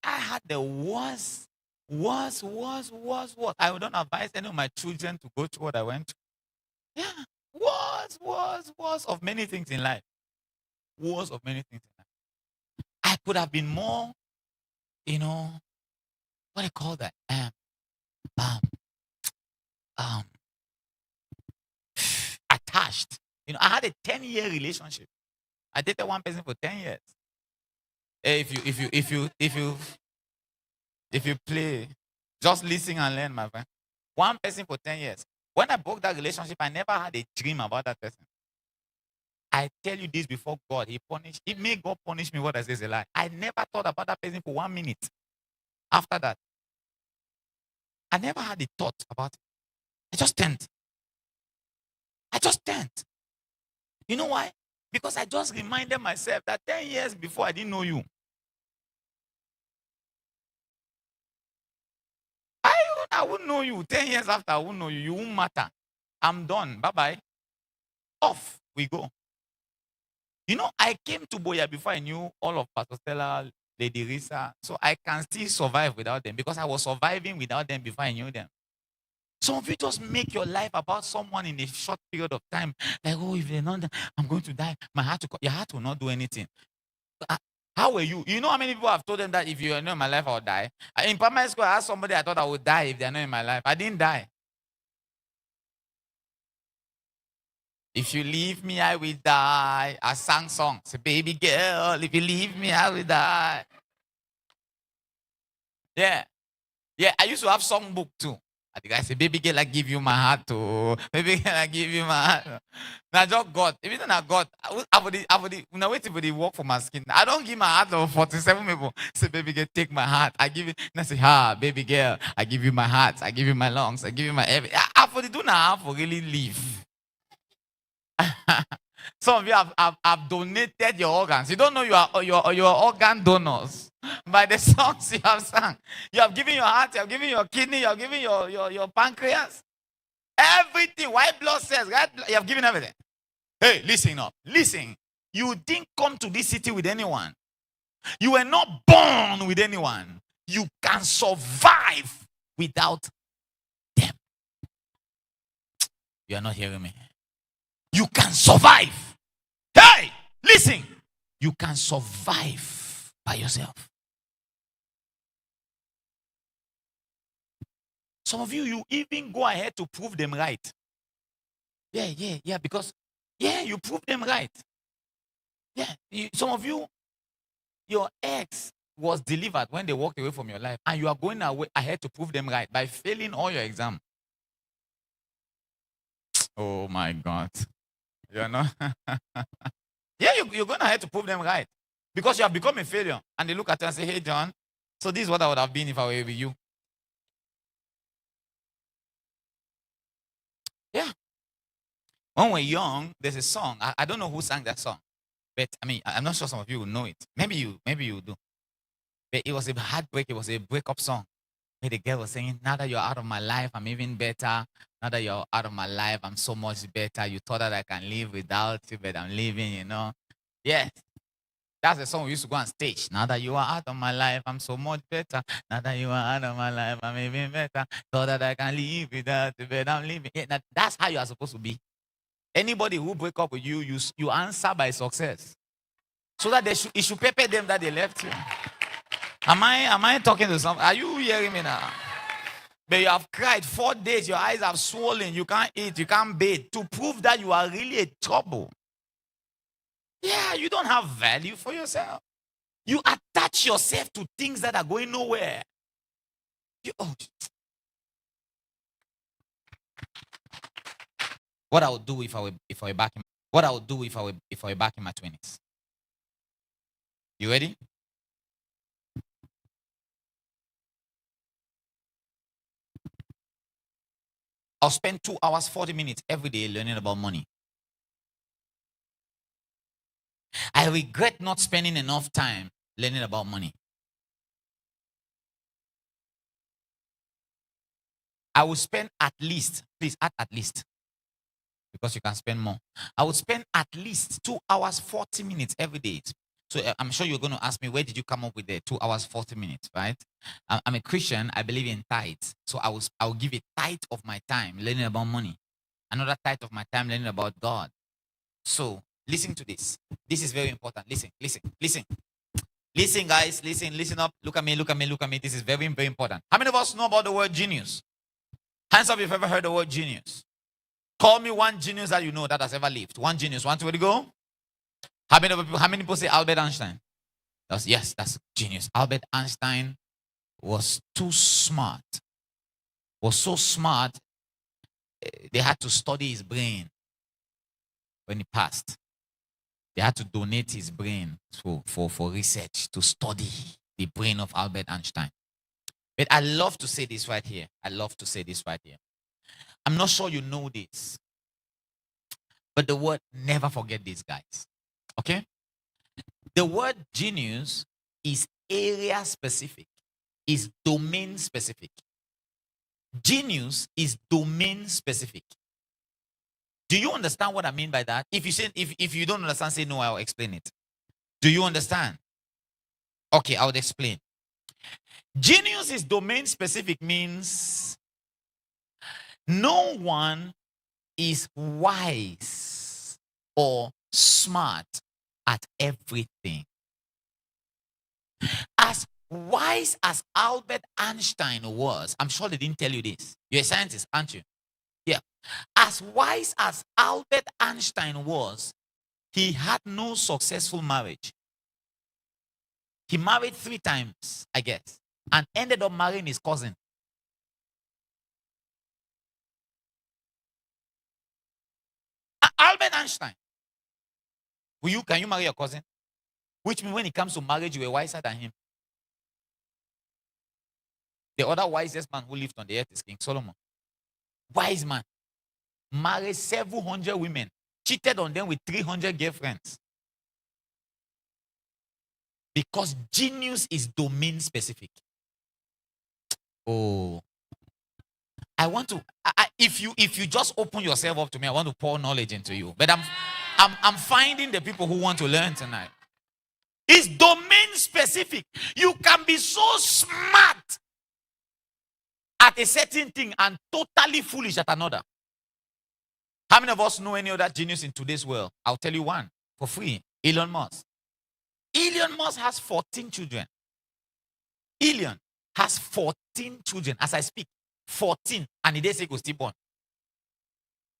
had the worst. I would not advise any of my children to go through what I went through. Yeah. Worst of many things in life. Worst of many things in life. I could have been more, what do you call that? Attached. I had a 10-year relationship. I dated one person for 10 years. If you play, just listen and learn, my friend. One person for 10 years. When I broke that relationship, I never had a dream about that person. I tell you this before God, He made God punish me. What I say is a lie. I never thought about that person for 1 minute. After that, I never had a thought about it. I just turned. You know why? Because I just reminded myself that 10 years before I didn't know you. I wouldn't know you. 10 years after, I wouldn't know you. You won't matter. I'm done. Bye-bye. Off we go. You know, I came to Boya before I knew all of Pastor Stella, Lady Risa. So I can still survive without them because I was surviving without them before I knew them. Some of you just make your life about someone in a short period of time. Like, oh, if they're not, I'm going to die. Your heart will not do anything. How were you? You know how many people have told them that if you are not in my life, I'll die? In primary school, I asked somebody I thought I would die if they're not in my life. I didn't die. If you leave me, I will die. I sang songs. Baby girl, if you leave me, I will die. Yeah. Yeah, I used to have songbook too. I think I say, baby girl, I give you my heart too. Baby girl, I give you my heart. Now, just God. If it's not God, I would now wait for the work for my skin. I don't give my heart to 47 people. Say, baby girl, take my heart. I give it. And I say, baby girl, I give you my heart. I give you my lungs. I give you my everything. I for the do now, for really live. Some of you have donated your organs. You don't know you are your organ donors by the songs you have sung. You have given your heart, you have given your kidney, you have given your pancreas. Everything, white blood cells, you have given everything. Hey, listen up. Listen. You didn't come to this city with anyone. You were not born with anyone. You can survive without them. You are not hearing me. You can survive. Hey, listen. You can survive by yourself. Some of you, you even go ahead to prove them right. Yeah, because, you prove them right. Yeah, some of you, your ex was delivered when they walked away from your life, and you are going ahead to prove them right by failing all your exams. Oh my God. You're not. Yeah, you're going ahead to prove them right. Because you have become a failure. And they look at you and say, hey, John, so this is what I would have been if I were with you. Yeah. When we're young, there's a song. I don't know who sang that song. But I mean, I'm not sure some of you will know it. Maybe you do. But it was a heartbreak. It was a breakup song. Where the girl was saying, now that you're out of my life, I'm even better. Now that you're out of my life, I'm so much better. You thought that I can live without you, but I'm living, you know. Yes. That's the song we used to go on stage. Now that you are out of my life, I'm so much better. Now that you are out of my life, I'm even better. Thought that I can live without you, but I'm living. Yeah, that's how you are supposed to be. Anybody who break up with you, you answer by success. So that it should prepare them that they left you. Am I talking to someone? Are you hearing me now? But you have cried 4 days, your eyes have swollen, you can't eat, you can't bathe, to prove that you are really a trouble. Yeah, you don't have value for yourself. You attach yourself to things that are going nowhere. What I would do if I were back in what I would do if I were back in my 20s. You ready? I'll spend 2 hours, 40 minutes every day learning about money. I regret not spending enough time learning about money. I will spend at least, please add at least, because you can spend more. I would spend at least 2 hours, 40 minutes every day. So I'm sure you're going to ask me, where did you come up with the 2 hours, 40 minutes, right? I'm a Christian. I believe in tithes. So I will give a tithe of my time learning about money. Another tithe of my time learning about God. So listen to this. This is very important. Listen. Listen, guys. Listen up. Look at me. This is very, very important. How many of us know about the word genius? Hands up if you've ever heard the word genius. Call me one genius that you know that has ever lived. One genius. 1, 2, ready, go. How many people say Albert Einstein? That's genius. Albert Einstein was too smart. Was so smart, they had to study his brain when he passed. They had to donate his brain for research to study the brain of Albert Einstein. But I love to say this right here. I love to say this right here. I'm not sure you know this. But the word, never forget this, guys. Okay? The word genius is area specific, is domain specific. Genius is domain specific. Do you understand what I mean by that? If you say if you don't understand, say no, I'll explain it. Do you understand? Okay, I would explain. Genius is domain specific means no one is wise or smart at everything. As wise as Albert Einstein was, I'm sure they didn't tell you this. You're a scientist, aren't you? Yeah. As wise as Albert Einstein was, he had no successful marriage. He married 3 times, I guess, and ended up marrying his cousin. Albert Einstein. Can you marry your cousin? Which means when it comes to marriage, you were wiser than him. The other wisest man who lived on the earth is King Solomon. Wise man. Married 700 women. Cheated on them with 300 girlfriends. Because genius is domain specific. Oh. I want to, if you just open yourself up to me, I want to pour knowledge into you. But I'm finding the people who want to learn tonight. It's domain specific. You can be so smart at a certain thing and totally foolish at another. How many of us know any other genius in today's world? I'll tell you one for free. Elon Musk. Elon Musk has 14 children. Elon has 14 children as I speak. 14. And he didn't say he was still born.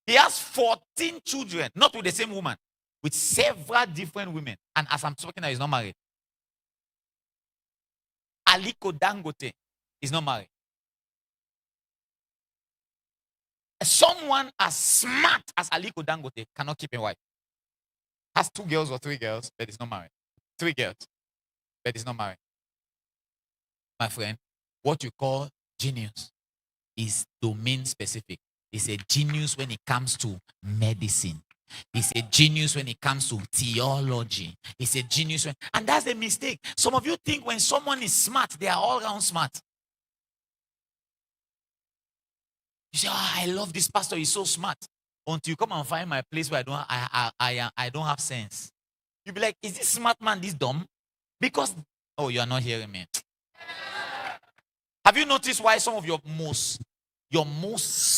He has 14 children, not with the same woman, with several different women. And as I'm speaking now, he's not married. Aliko Dangote is not married. Someone as smart as Aliko Dangote cannot keep a wife. Has 2 girls or 3 girls, but is not married. 3 girls, but is not married. My friend, what you call genius is domain specific. It's a genius when it comes to medicine. It's a genius when it comes to theology. It's a genius and that's the mistake. Some of you think when someone is smart, they are all around smart. You say, oh, I love this pastor, he's so smart. Until you come and find my place where I don't have sense. You'll be like, is this smart man this dumb? Because, oh, you are not hearing me. Have you noticed why some of your most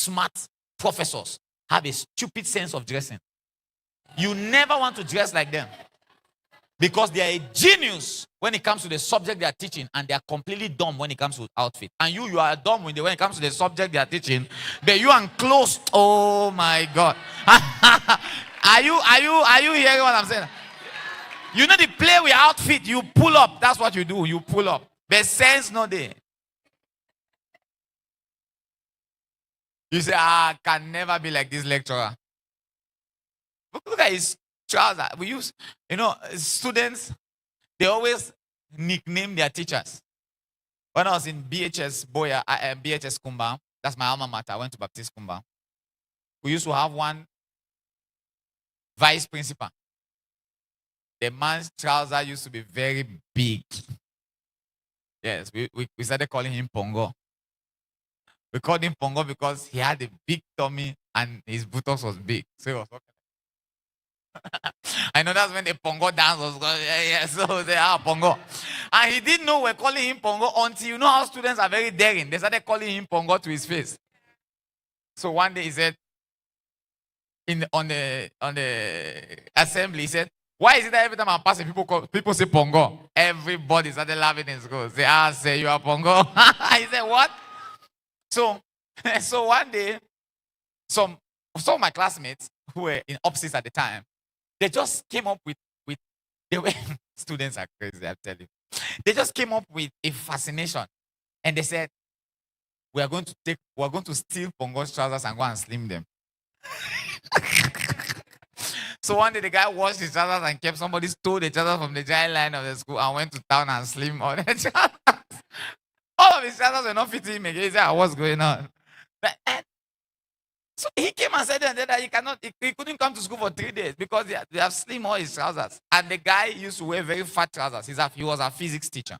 smart professors have a stupid sense of dressing? You never want to dress like them. Because they are a genius when it comes to the subject they are teaching, and they are completely dumb when it comes to outfit. And you are dumb when it comes to the subject they are teaching, but you are close. Oh my God. Are you hearing what I'm saying? You know the play with outfit, you pull up. That's what you do. You pull up. But sense not there. You say, I can never be like this lecturer. Look at his trousers. We use, students, they always nickname their teachers. When I was in BHS Boya, BHS Kumba, that's my alma mater. I went to Baptist Kumba. We used to have one vice principal. The man's trouser used to be very big. Yes, we started calling him Pongo. We called him Pongo because he had a big tummy and his buttocks was big. So he was okay. I know that's when the Pongo dance was going. Yeah, so they are Pongo. And he didn't know we're calling him Pongo until you know how students are very daring. They started calling him Pongo to his face. So one day he said, on the assembly, he said, why is it that every time I'm passing, people say Pongo? Everybody started laughing in school. Say, you are Pongo. He said, what? So one day, some of my classmates who were in opposites at the time, they just came up with they were students are crazy, I tell you. They just came up with a fascination, and they said, we are going to steal Pongo's trousers and go and slim them. So one day the guy washed his trousers and kept somebody stole the trousers from the dry line of the school and went to town and slim all the trousers. All of his trousers were not fitting him again. He said, what's going on? So he came and said that he couldn't come to school for 3 days because they have slim all his trousers. And the guy used to wear very fat trousers. He was a physics teacher.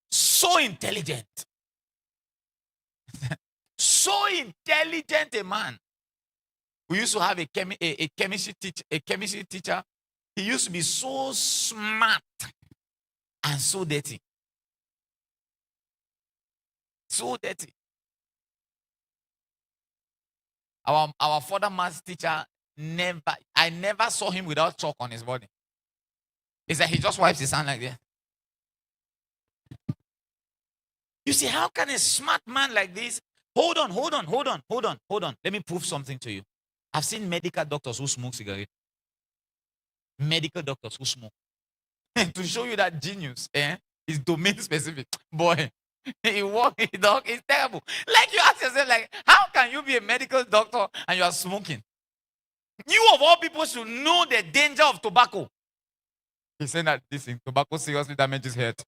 So intelligent. So intelligent a man. We used to have a chemistry teacher. He used to be so smart and so dirty. So dirty. Our further maths teacher I never saw him without chalk on his body. He said he just wipes his hand like that. You see, how can a smart man like this? Hold on. Let me prove something to you. I've seen medical doctors who smoke cigarettes. Medical doctors who smoke. To show you that genius is domain specific. Boy, he walk his dog. It's terrible. Like you ask yourself, like, how can you be a medical doctor and you are smoking? You of all people should know the danger of tobacco. He's saying that this thing, tobacco seriously damages health.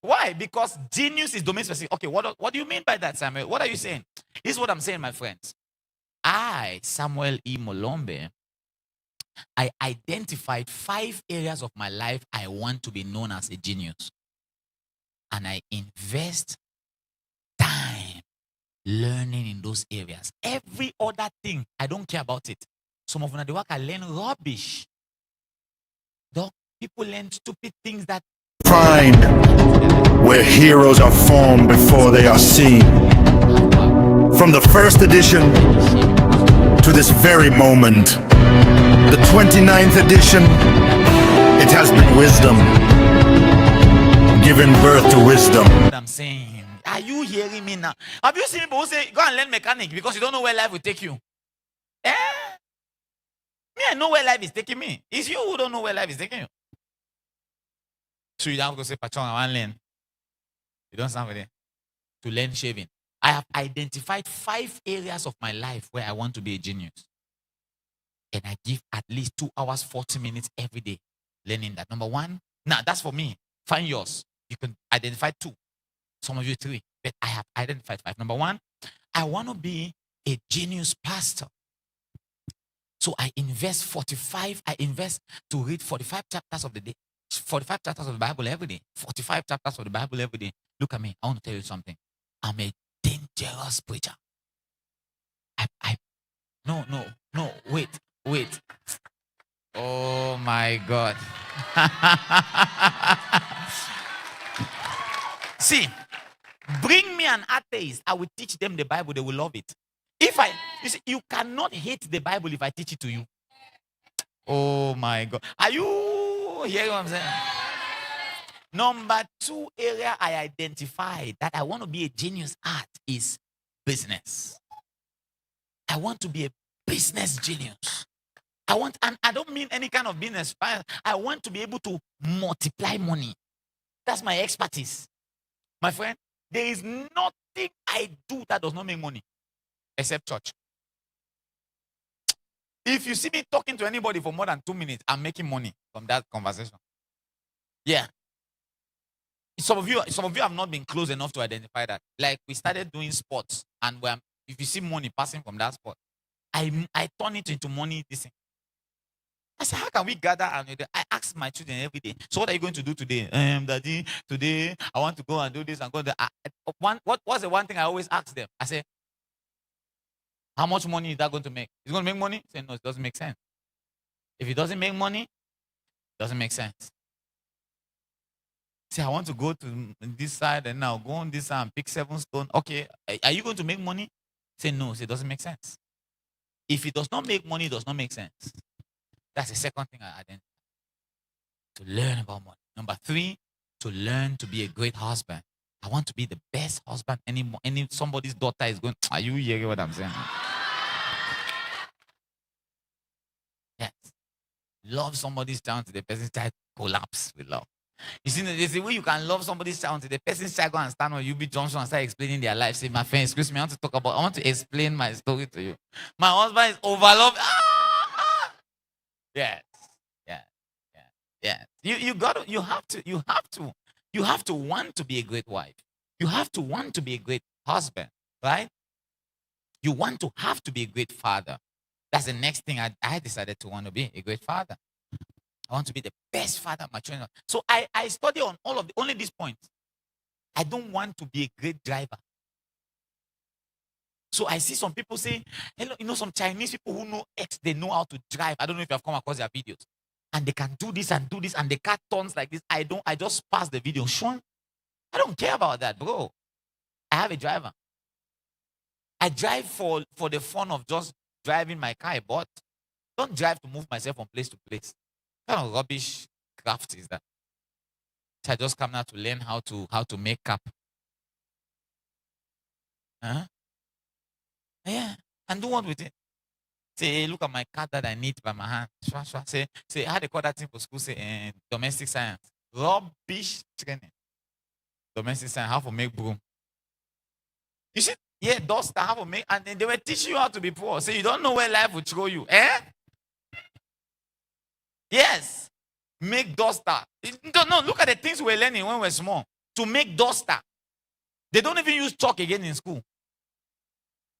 Why? Because genius is domain specific. Okay, what do you mean by that, Samuel? What are you saying? This is what I'm saying, my friends. I, Samuel E. Molombe, I identified 5 areas of my life I want to be known as a genius. And I invest time learning in those areas. Every other thing, I don't care about it. Some of the work I learn rubbish. Dog, people learn stupid things that Find where heroes are formed before they are seen. From the first edition to this very moment, the 29th edition, it has been wisdom, giving birth to wisdom. what I'm saying. Are you hearing me now? Have you seen people who say, go and learn mechanic because you don't know where life will take you? Eh? Me, I know where life is taking me. It's you who don't know where life is taking you. So you don't go say, Patron, I want to learn. You don't stand for it. To learn shaving. I have identified 5 areas of my life where I want to be a genius. And I give at least 2 hours, 40 minutes every day learning that. Number 1, now that's for me. Find yours. You can identify 2. Some of you 3. But I have identified 5. Number 1, I want to be a genius pastor. So I invest to read 45 chapters of the day. 45 chapters of the Bible every day. 45 chapters of the Bible every day. Look at me. I want to tell you something. I'm a dangerous preacher. No, wait. Oh my God. See, bring me an atheist. I will teach them the Bible. They will love it. You see, you cannot hate the Bible if I teach it to you. Oh my God. Are you hearing what I'm saying? Number 2 area I identified that I want to be a genius at is business. I want to be a business genius. And I don't mean any kind of business. I want to be able to multiply money. That's my expertise. My friend, there is nothing I do that does not make money except church. If you see me talking to anybody for more than 2 minutes, I'm making money from that conversation. Yeah. Some of you have not been close enough to identify that. Like we started doing sports, and if you see money passing from that sport, I turn it into money. This thing. I said, how can we gather? And I ask my children every day. So what are you going to do today? Daddy, today I want to go and do this and go there. What's the one thing I always ask them? I say, how much money is that going to make? Is it going to make money? I say, no, it doesn't make sense. If it doesn't make money, it doesn't make sense. Say, I want to go to this side and now go on this side and pick 7 stones. Okay, are you going to make money? Say, no, it doesn't make sense. If it does not make money, it does not make sense. That's the second thing I identify. To learn about money. Number 3, to learn to be a great husband. I want to be the best husband somebody's daughter is going. Are you hearing what I'm saying? Yes. Love somebody's child to the person's child collapse with love. You see, there's a way you can love somebody's child to the person's child go and stand on UB Johnson and start explaining their life. Say, my friend, excuse me, I want to explain my story to you. My husband is overloved. Yes. Yeah. You have to You have to want to be a great wife. You have to want to be a great husband, right? You want to have to be a great father. That's the next thing I decided to want to be, a great father. I want to be the best father my children. So I study on all of only these points. I don't want to be a great driver. So I see some people say, hello, some Chinese people who know X, they know how to drive. I don't know if you have come across their videos. And they can do this, and the car turns like this. I just pass the video. Sean, I don't care about that, bro. I have a driver. I drive for the fun of just driving my car I bought. Don't drive to move myself from place to place. What kind of rubbish craft is that? So I just come now to learn how to make cap. Huh? Yeah. And do what with it? Say, hey, look at my car that I need by my hand. Say, I had a call that thing for school, say, domestic science. Rubbish training. Domestic science, how to make broom. You see, yeah, duster, how to make, and then they were teaching you how to be poor. So you don't know where life will throw you. Eh? Yes. Make duster. No, look at the things we were learning when we were small. To make duster. They don't even use chalk again in school.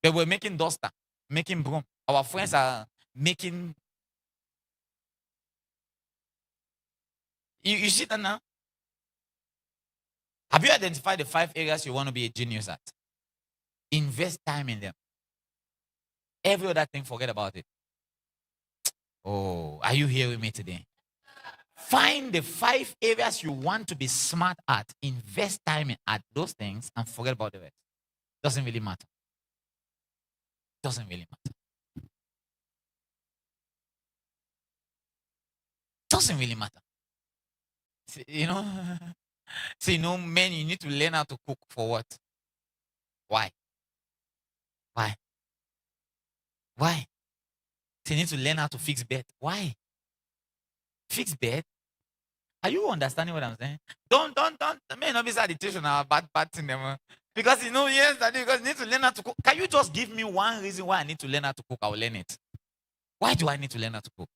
They were making duster, making broom. Our friends are making. You see that now? Have you identified the 5 areas you want to be a genius at? Invest time in them. Every other thing, forget about it. Oh, are you here with me today? Find the 5 areas you want to be smart at. Invest time at those things and forget about the rest. Doesn't really matter. Doesn't really matter. Doesn't really matter. Men, you need to learn how to cook for what? Why? Why? So you need to learn how to fix bed. Why? Fix bed? Are you understanding what I'm saying? Don't. May not be sanitation or bad thing. Because yes, because you need to learn how to cook. Can you just give me one reason why I need to learn how to cook? I will learn it. Why do I need to learn how to cook?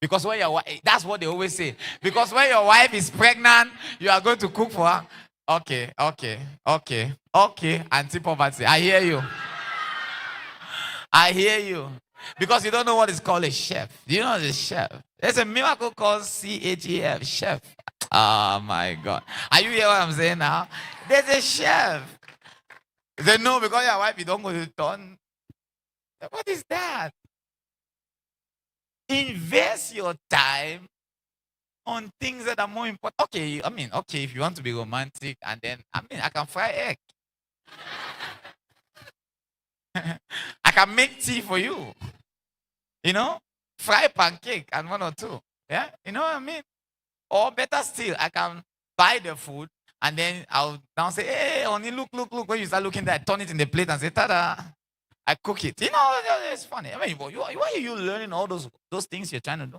Because when your wife, that's what they always say. Because when your wife is pregnant, you are going to cook for her. Okay. Auntie Poverty, I hear you. I hear you. Because you don't know what is called a chef. Do you know the chef? There's a miracle called CHEF, chef. Oh my God. Are you hearing what I'm saying now? There's a chef. They know because your wife, you don't go to turn. What is that? Invest your time on things that are more important. Okay, if you want to be romantic, and then, I can fry egg. I can make tea for you. Fry pancake and 1 or 2. Yeah, you know what I mean? Or better still, I can buy the food and then I'll now say, hey, honey, look. When you start looking at, turn it in the plate and say, ta-da, I cook it. It's funny. Why are you learning all those things you're trying to do?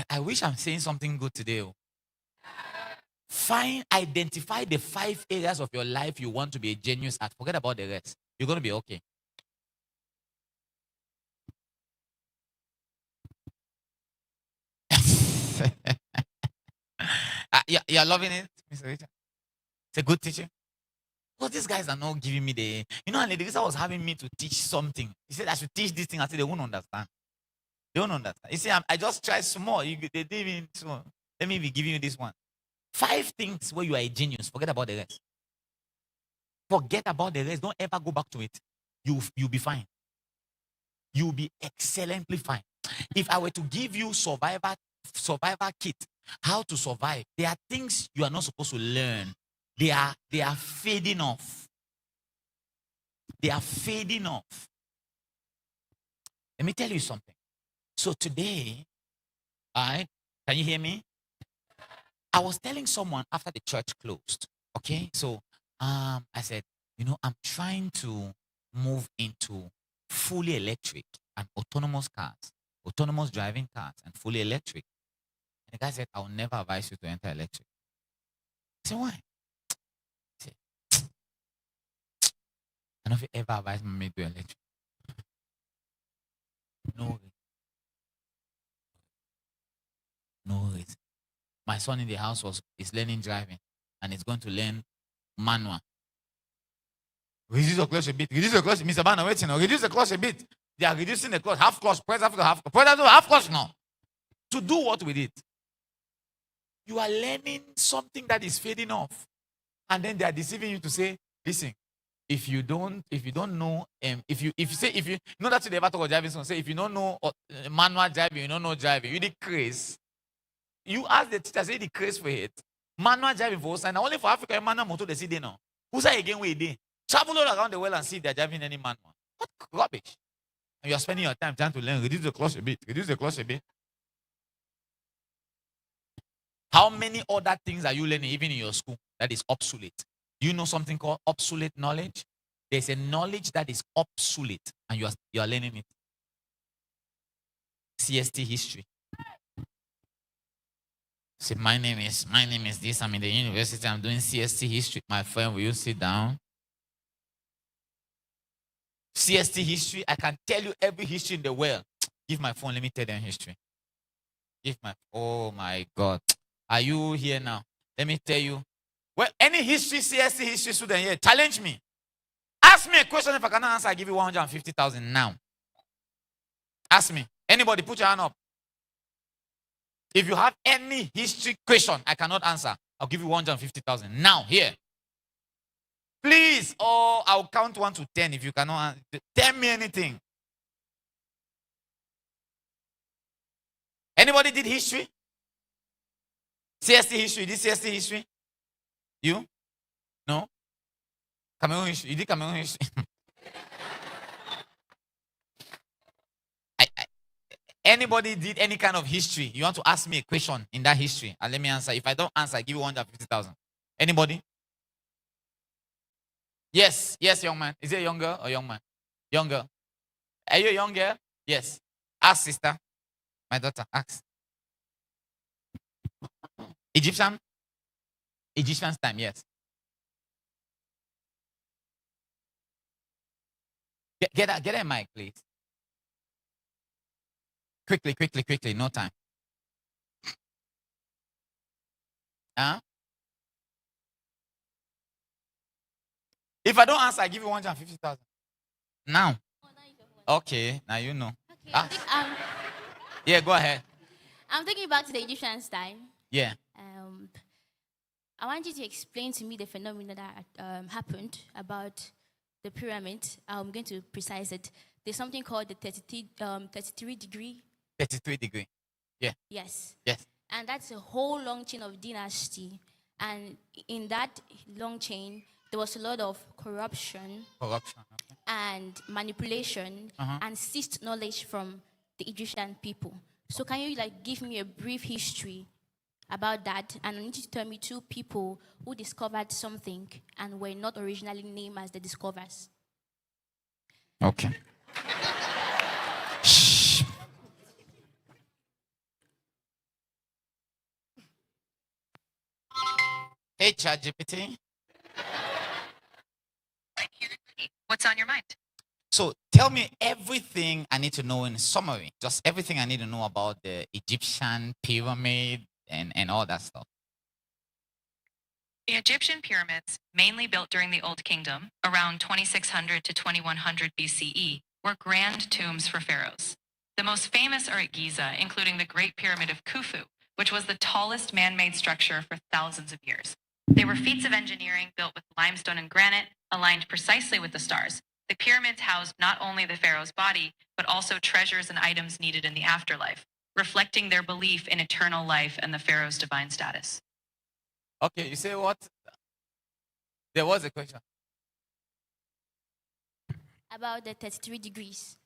I wish I'm saying something good today. Identify the 5 areas of your life you want to be a genius at. Forget about the rest. You're going to be okay. You're loving it, Mr. Richard? It's a good teaching. Well, these guys are not giving me and the reason was having me to teach something. He said I should teach this thing. I said they won't understand. They won't understand. You see, I just try small. They didn't even small. Let me be giving you this one. 5 things where you are a genius. Forget about the rest. Forget about the rest. Don't ever go back to it. You'll be fine. You'll be excellently fine. If I were to give you survivor kit, how to survive, there are things you are not supposed to learn. They are fading off. They are fading off. Let me tell you something. So today, can you hear me? I was telling someone after the church closed. Okay, so I said, I'm trying to move into fully electric and autonomous cars, autonomous driving cars, and fully electric. And the guy said, I will never advise you to enter electric. I said, why? I said, I don't know if you ever advise me to electric. No reason. My son in the house is learning driving, and he's going to learn manual. Reduce the clutch a bit. Reduce the clutch. Mr. Banner, wait, reduce the clutch a bit. They are reducing the clutch. Half clutch. Press after half. Press after half clutch now. To do what with it? You are learning something that is fading off. And then they are deceiving you to say, listen, if you don't know, if you know that you never talk about driving, so say if you don't know manual driving, you don't know driving, you the craze. You ask the teacher, say the craze for it. Manual driving for us, and only for Africa, manual motor they see they know. Who's that again where they travel all around the world and see if they're driving any manual? What rubbish! And you are spending your time trying to learn. Reduce the clutch a bit. Reduce the clutch a bit. How many other things are you learning even in your school that is obsolete? Do you know something called obsolete knowledge? There's a knowledge that is obsolete and you are learning it. CST history. See, my name is this. I'm in the university. I'm doing CST history. My friend, will you sit down? CST history. I can tell you every history in the world. Give my phone. Let me tell them history. Oh my God. Are you here now? Let me tell you. Well, any history, CST history student here, challenge me. Ask me a question. If I cannot answer, I give you 150,000 now. Ask me. Anybody, put your hand up. If you have any history question I cannot answer, I'll give you 150,000 now, here. Please, or I'll count 1 to 10 if you cannot tell me anything. Anybody did history? CST history. Did CST history? You? No? Cameroon history. You did Cameroon history? Anybody did any kind of history? You want to ask me a question in that history and let me answer. If I don't answer, I give you 150,000. Anybody? Yes, young man. Is it a young girl or young man? Young girl. Are you a young girl? Yes. Ask, sister. My daughter, ask. Egyptian time, yes. Get a mic, please. Quickly, no time. Huh? If I don't answer, I give you 150,000. Now. Okay, now you know. Okay, yeah, go ahead. I'm thinking back to the Egyptians' time. Yeah. I want you to explain to me the phenomenon that happened about the pyramid. I'm going to precise it. There's something called the 33 degree. 33 degree. Yeah. Yes. Yes. And that's a whole long chain of dynasty. And in that long chain, there was a lot of corruption. Okay. And manipulation and seized knowledge from the Egyptian people. So can you give me a brief history about that? And I need you to tell me 2 people who discovered something and were not originally named as the discoverers. Okay. Shh. Hey, ChatGPT. What's on your mind? So tell me everything I need to know in summary. Just everything I need to know about the Egyptian pyramid and all that stuff. The Egyptian pyramids, mainly built during the Old Kingdom, around 2600 to 2100 BCE, were grand tombs for pharaohs. The most famous are at Giza, including the Great Pyramid of Khufu, which was the tallest man-made structure for thousands of years. They were feats of engineering built with limestone and granite, aligned precisely with the stars. The pyramids housed not only the pharaoh's body, but also treasures and items needed in the afterlife, reflecting their belief in eternal life and the pharaoh's divine status. Okay, you say what? There was a question. About the 33 degrees.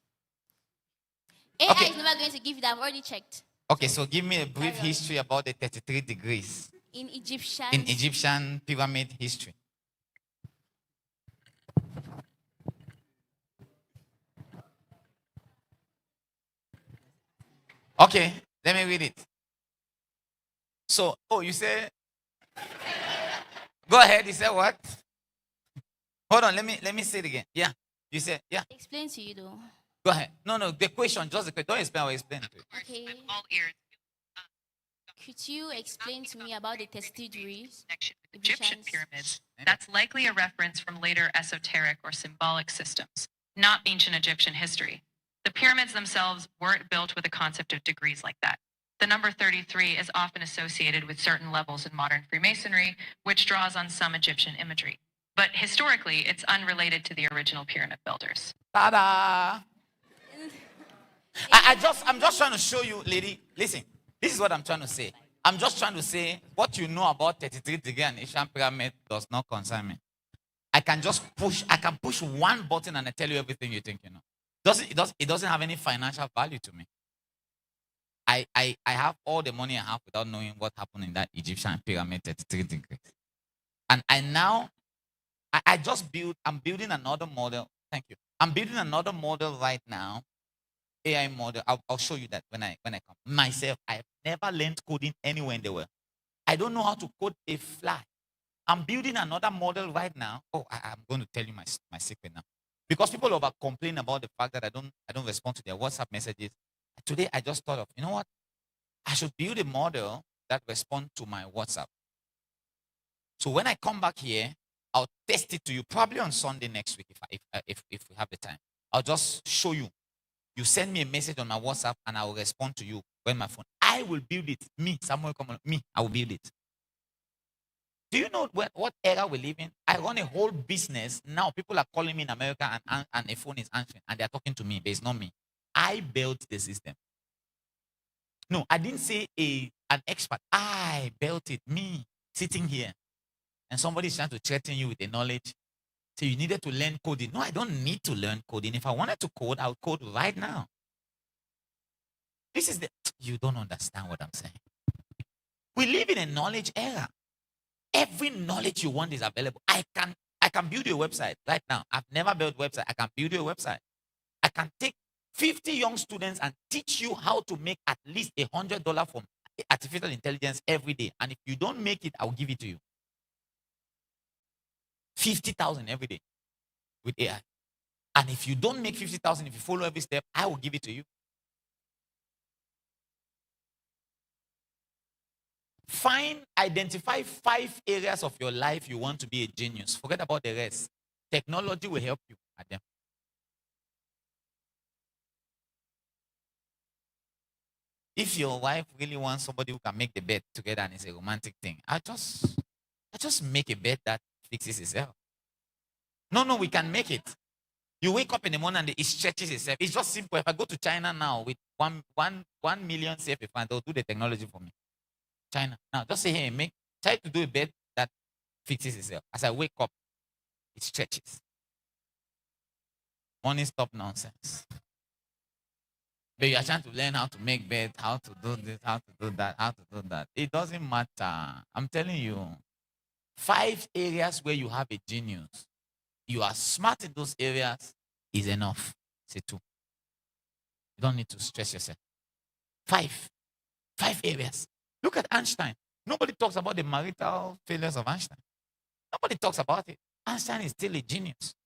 AI Okay. is never going to give you that. I've already checked. Okay, so give me a brief history about the 33 degrees In Egyptian. in Egyptian pyramid history. Okay, let me read it. So, you say, go ahead. You said what? Hold on, let me say it again. Yeah, you said, yeah. Explain to you though. Go ahead. No, the question, just the question. Don't explain, I'll explain to you. Okay. All ears. Could you explain to me about the testiduaries? Connection with Egyptian Egyptians. pyramids, that's likely a reference from later esoteric or symbolic systems, not ancient Egyptian history. The pyramids themselves weren't built with a concept of degrees like that. The number 33 is often associated with certain levels in modern Freemasonry, which draws on some Egyptian imagery. But historically, it's unrelated to the original pyramid builders. Ta-da! I'm just trying to show you, lady. Listen, this is what I'm trying to say. I'm just trying to say what you know about 33 degree and Asian pyramid does not concern me. I can push one button and I tell you everything you think you know. It doesn't have any financial value to me. I have all the money I have without knowing what happened in that Egyptian pyramid 33 degrees. And I'm building another model. Thank you. I'm building another model right now. AI model. I'll show you that when I come. Myself, I've never learned coding anywhere in the world. I don't know how to code a fly. I'm building another model right now. Oh, I'm going to tell you my secret now. Because people over complain about the fact that I don't respond to their WhatsApp messages. Today I just thought of, you know what? I should build a model that responds to my WhatsApp. So when I come back here, I'll test it to you probably on Sunday next week if we have the time. I'll just show you. You send me a message on my WhatsApp and I will respond to you when my phone. I will build it. Me, Samuel, come on. Me, I will build it. Do you know what era we live in? I run a whole business. Now people are calling me in America and a phone is answering and they're talking to me, but it's not me. I built the system. No, I didn't say an expert. I built it. Me, sitting here. And somebody's trying to threaten you with the knowledge. So you needed to learn coding. No, I don't need to learn coding. If I wanted to code, I would code right now. You don't understand what I'm saying. We live in a knowledge era. Every knowledge you want is available. I can build you a website right now. I've never built a website. I can build you a website. I can take 50 young students and teach you how to make at least $100 from artificial intelligence every day. And if you don't make it, I'll give it to you. 50,000 every day with AI. And if you don't make 50,000, if you follow every step, I will give it to you. Identify 5 areas of your life you want to be a genius. Forget about the rest. Technology will help you at them. If your wife really wants somebody who can make the bed together and it's a romantic thing, I just make a bed that fixes itself. No, we can make it. You wake up in the morning and it stretches itself. It's just simple. If I go to China now with 1 million CFA, they'll do the technology for me. China. Now, just say, hey, try to do a bed that fixes itself. As I wake up, it stretches. Morning stop nonsense. But you are trying to learn how to make beds, how to do this, how to do that, how to do that. It doesn't matter. I'm telling you, 5 areas where you have a genius. You are smart in those areas is enough. Say 2. You don't need to stress yourself. 5 areas. Look at Einstein. Nobody talks about the marital failures of Einstein. Nobody talks about it. Einstein is still a genius.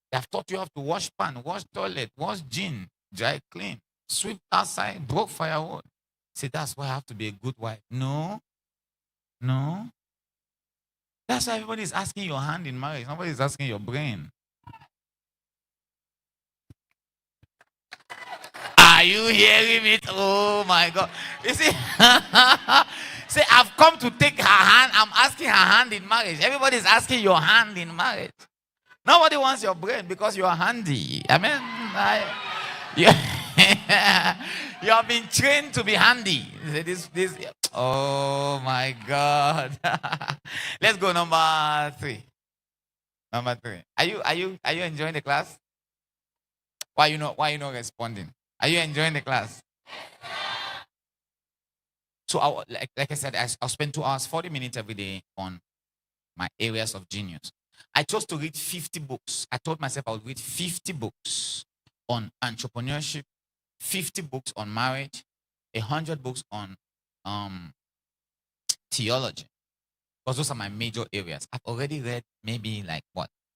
They have taught you how to wash pan, wash toilet, wash gin, dry clean, sweep outside, broke firewood. Say, that's why I have to be a good wife. No. That's why everybody is asking your hand in marriage. Nobody is asking your brain. Are you hearing it? Oh my God. You see, say, I've come to take her hand. I'm asking her hand in marriage. Everybody is asking your hand in marriage. Nobody wants your brain because you are handy. I mean, you have been trained to be handy. Oh my God. Let's go number 3. Number 3. Are you enjoying the class? Why you not responding? Are you enjoying the class? So like I said, I'll spend 2 hours, 40 minutes every day on my areas of genius. I chose to read 50 books. I told myself I would read 50 books on entrepreneurship, 50 books on marriage, 100 books on theology. Because those are my major areas. I've already read maybe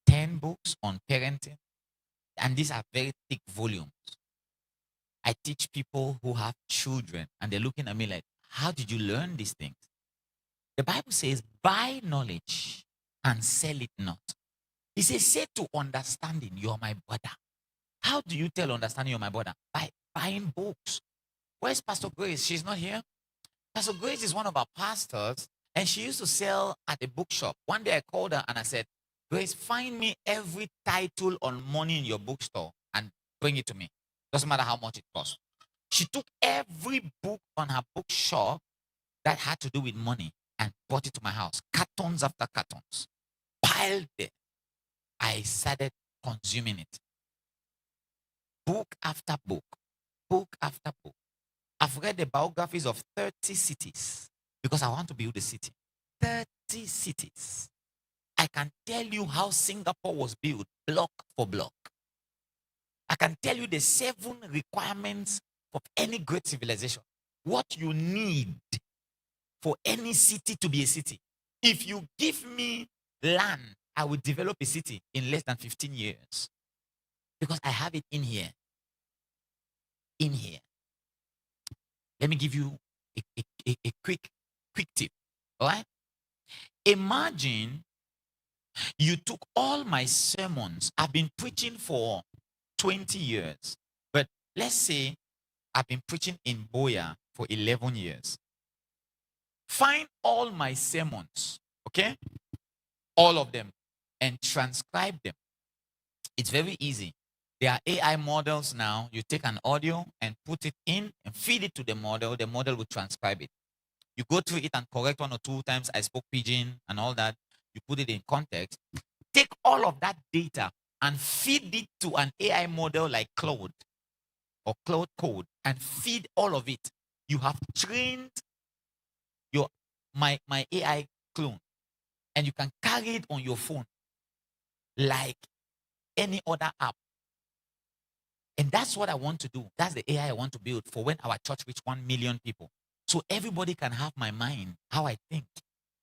10 books on parenting. And these are very thick volumes. I teach people who have children and they're looking at me like, How did you learn these things? The Bible says, buy knowledge and sell it not. He says, say to understanding, you're my brother. How do you tell understanding you're my brother? By buying books. Where's Pastor Grace? She's not here. Pastor Grace is one of our pastors, and she used to sell at a bookshop. One day I called her and I said, Grace, find me every title on money in your bookstore and bring it to me. Doesn't matter how much it costs. She took every book on her bookshop that had to do with money and brought it to my house. Cartons after cartons. Piled there. I started consuming it. Book after book. Book after book. I've read the biographies of 30 cities because I want to build a city. 30 cities. I can tell you how Singapore was built block for block. I can tell you the 7 requirements of any great civilization. What you need for any city to be a city. If you give me land, I will develop a city in less than 15 years. Because I have it in here. In here. Let me give you a quick tip. All right? Imagine you took all my sermons. I've been preaching for 20 years. But let's say I've been preaching in Boya for 11 years. Find all my sermons, okay? All of them, and transcribe them. It's very easy. There are AI models now. You take an audio and put it in and feed it to the model. The model will transcribe it. You go through it and correct 1 or 2 times. I spoke pidgin and all that. You put it in context. Take all of that data and feed it to an AI model like Claude or Claude Code and feed all of it. You have trained my AI clone, and you can carry it on your phone like any other app. And that's what I want to do. That's the AI I want to build for when our church reach 1 million people. So everybody can have my mind, how I think.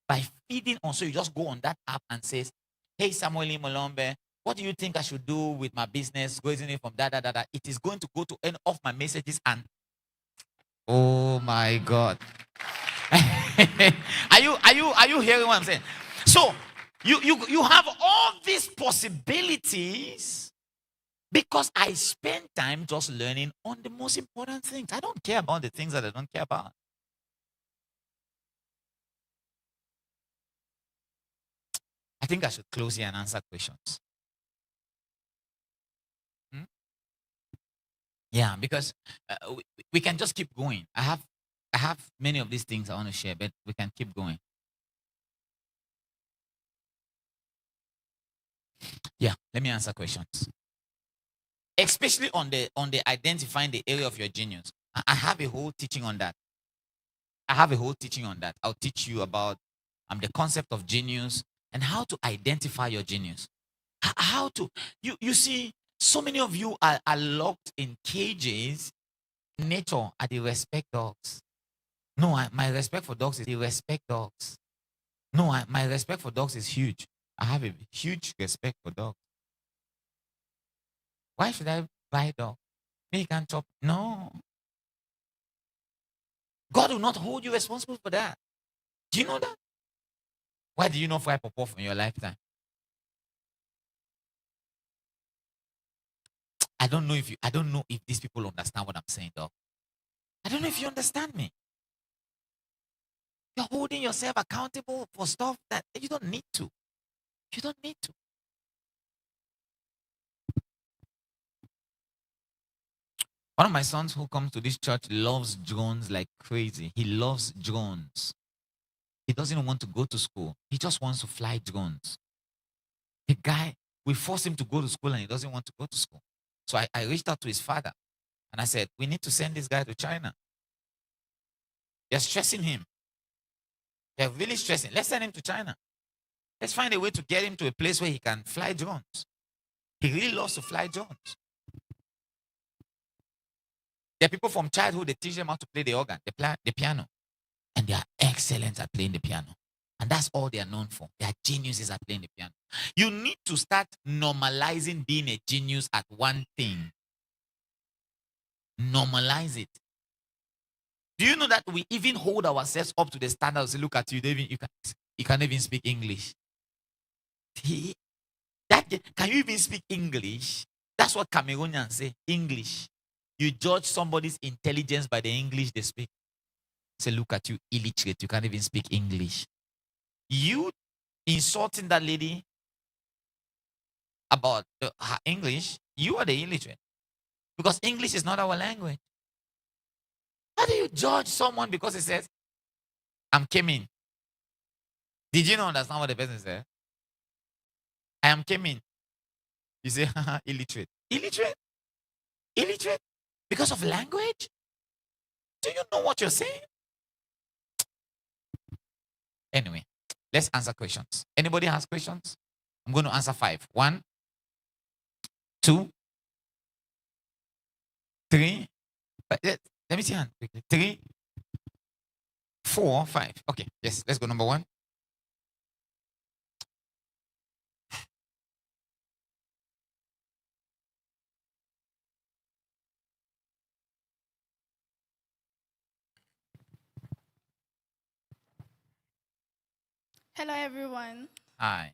By feeding on, so you just go on that app and says, hey, Samuel Molombe, what do you think I should do with my business? Going in from da. It is going to go to end of my messages and oh my God. Are you hearing what I'm saying? So you have all these possibilities because I spend time just learning on the most important things. I don't care about the things that I don't care about. I think I should close here and answer questions. Yeah, because we can just keep going. I have many of these things I want to share, but we can keep going. Yeah, let me answer questions. Especially on the identifying the area of your genius. I have a whole teaching on that. I'll teach you about the concept of genius and how to identify your genius. How to you see, so many of you are locked in cages. Nature, I respect dogs. No, my respect for dogs is respect dogs. No, my respect for dogs is huge. I have a huge respect for dogs. Why should I buy a dog? Me can't chop. No. God will not hold you responsible for that. Do you know that? Why do you not fry pop-off in your lifetime? I don't know if these people understand what I'm saying, dog. I don't know if you understand me. You're holding yourself accountable for stuff that you don't need to. You don't need to. One of my sons who comes to this church loves drones like crazy. He loves drones. He doesn't want to go to school. He just wants to fly drones. The guy, we force him to go to school and he doesn't want to go to school. So I reached out to his father and I said, we need to send this guy to China. They're stressing him. They're really stressing. Let's send him to China. Let's find a way to get him to a place where he can fly drones. He really loves to fly drones. There are people from childhood, they teach them how to play the organ, the piano. And they are excellent at playing the piano. And that's all they are known for. They are geniuses at playing the piano. You need to start normalizing being a genius at one thing. Normalize it. Do you know that we even hold ourselves up to the standards? Look at you, David. You can't even speak English. Can you even speak English? That's what Cameroonians say. English. You judge somebody's intelligence by the English they speak. Say, look at you, illiterate. You can't even speak English. You insulting that lady about her English, you are the illiterate. Because English is not our language. How do you judge someone because he says, I'm coming? Did you not understand what the person said? I am coming. You say, illiterate. Illiterate? Illiterate? Because of language? Do you know what you're saying? Anyway, let's answer questions. Anybody has questions? I'm going to answer 5. 1, 2, 3. Let me see hand quickly. 3, 4, 5. Okay, yes, let's go. Number 1. Hello, everyone. Hi.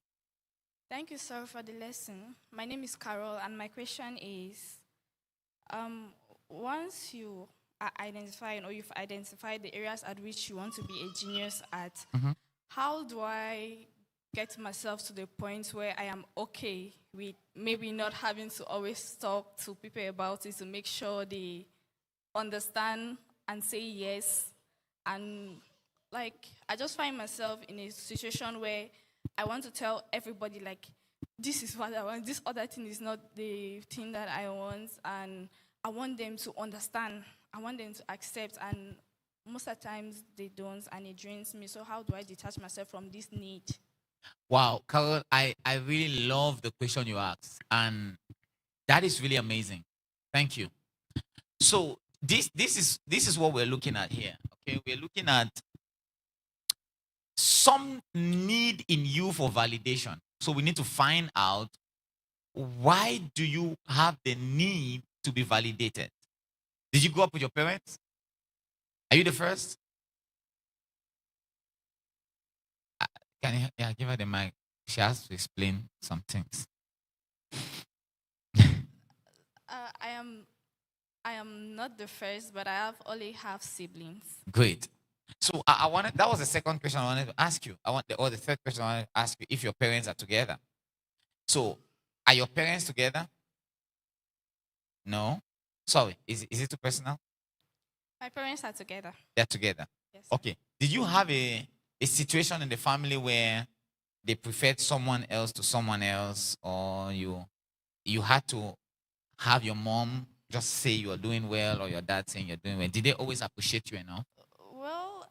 Thank you, sir, for the lesson. My name is Carol, and my question is, once you are identifying or you've identified the areas at which you want to be a genius at, how do I get myself to the point where I am okay with maybe not having to always talk to people about it to make sure they understand and say yes? And I just find myself in a situation where I want to tell everybody, this is what I want. This other thing is not the thing that I want. And I want them to understand. I want them to accept. And most of the times they don't, and it drains me. So how do I detach myself from this need? Wow, Carol, I really love the question you asked. And that is really amazing. Thank you. So this is what we're looking at here. Okay, we're looking at some need in you for validation. So we need to find out, why do you have the need to be validated? Did you grow up with your parents? Are you the first? Can you give her the mic? She has to explain some things. I am not the first, but I only have siblings. Great. So I wanted, that was the second question I wanted to ask you. The third question I wanted to ask you, if your parents are together. So are your parents together? No. Sorry, is it too personal? My parents are together. They're together. Yes. Okay. Did you have a situation in the family where they preferred someone else to someone else, or you had to have your mom just say you are doing well, or your dad saying you're doing well? Did they always appreciate you enough? Well,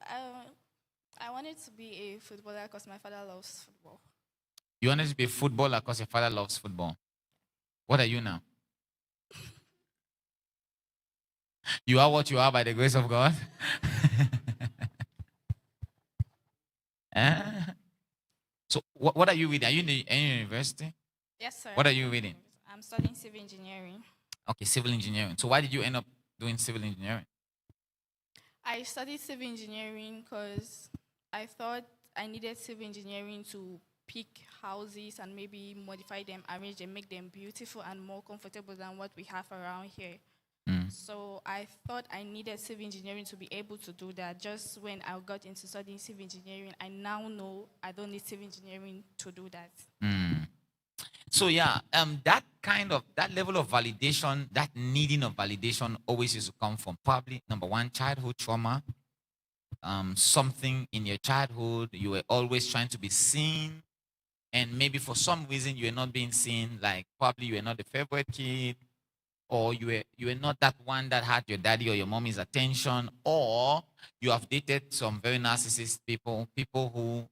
I wanted to be a footballer because my father loves football. You wanted to be a footballer because your father loves football. What are you now? You are what you are by the grace of God. So what are you reading? Are you in any university? Yes, sir. What are you reading? I'm studying civil engineering. Okay, civil engineering. So why did you end up doing civil engineering? I studied civil engineering because I thought I needed civil engineering to pick houses and maybe modify them, arrange them, make them beautiful and more comfortable than what we have around here. So I thought I needed civil engineering to be able to do that. Just when I got into studying civil engineering, I now know I don't need civil engineering to do that. So yeah, that level of validation, that needing of validation always used to come from probably, number one, childhood trauma. Something in your childhood, you were always trying to be seen, and maybe for some reason you were not being seen. Like probably you were not the favorite kid, or you were not that one that had your daddy or your mommy's attention, or you have dated some very narcissist people who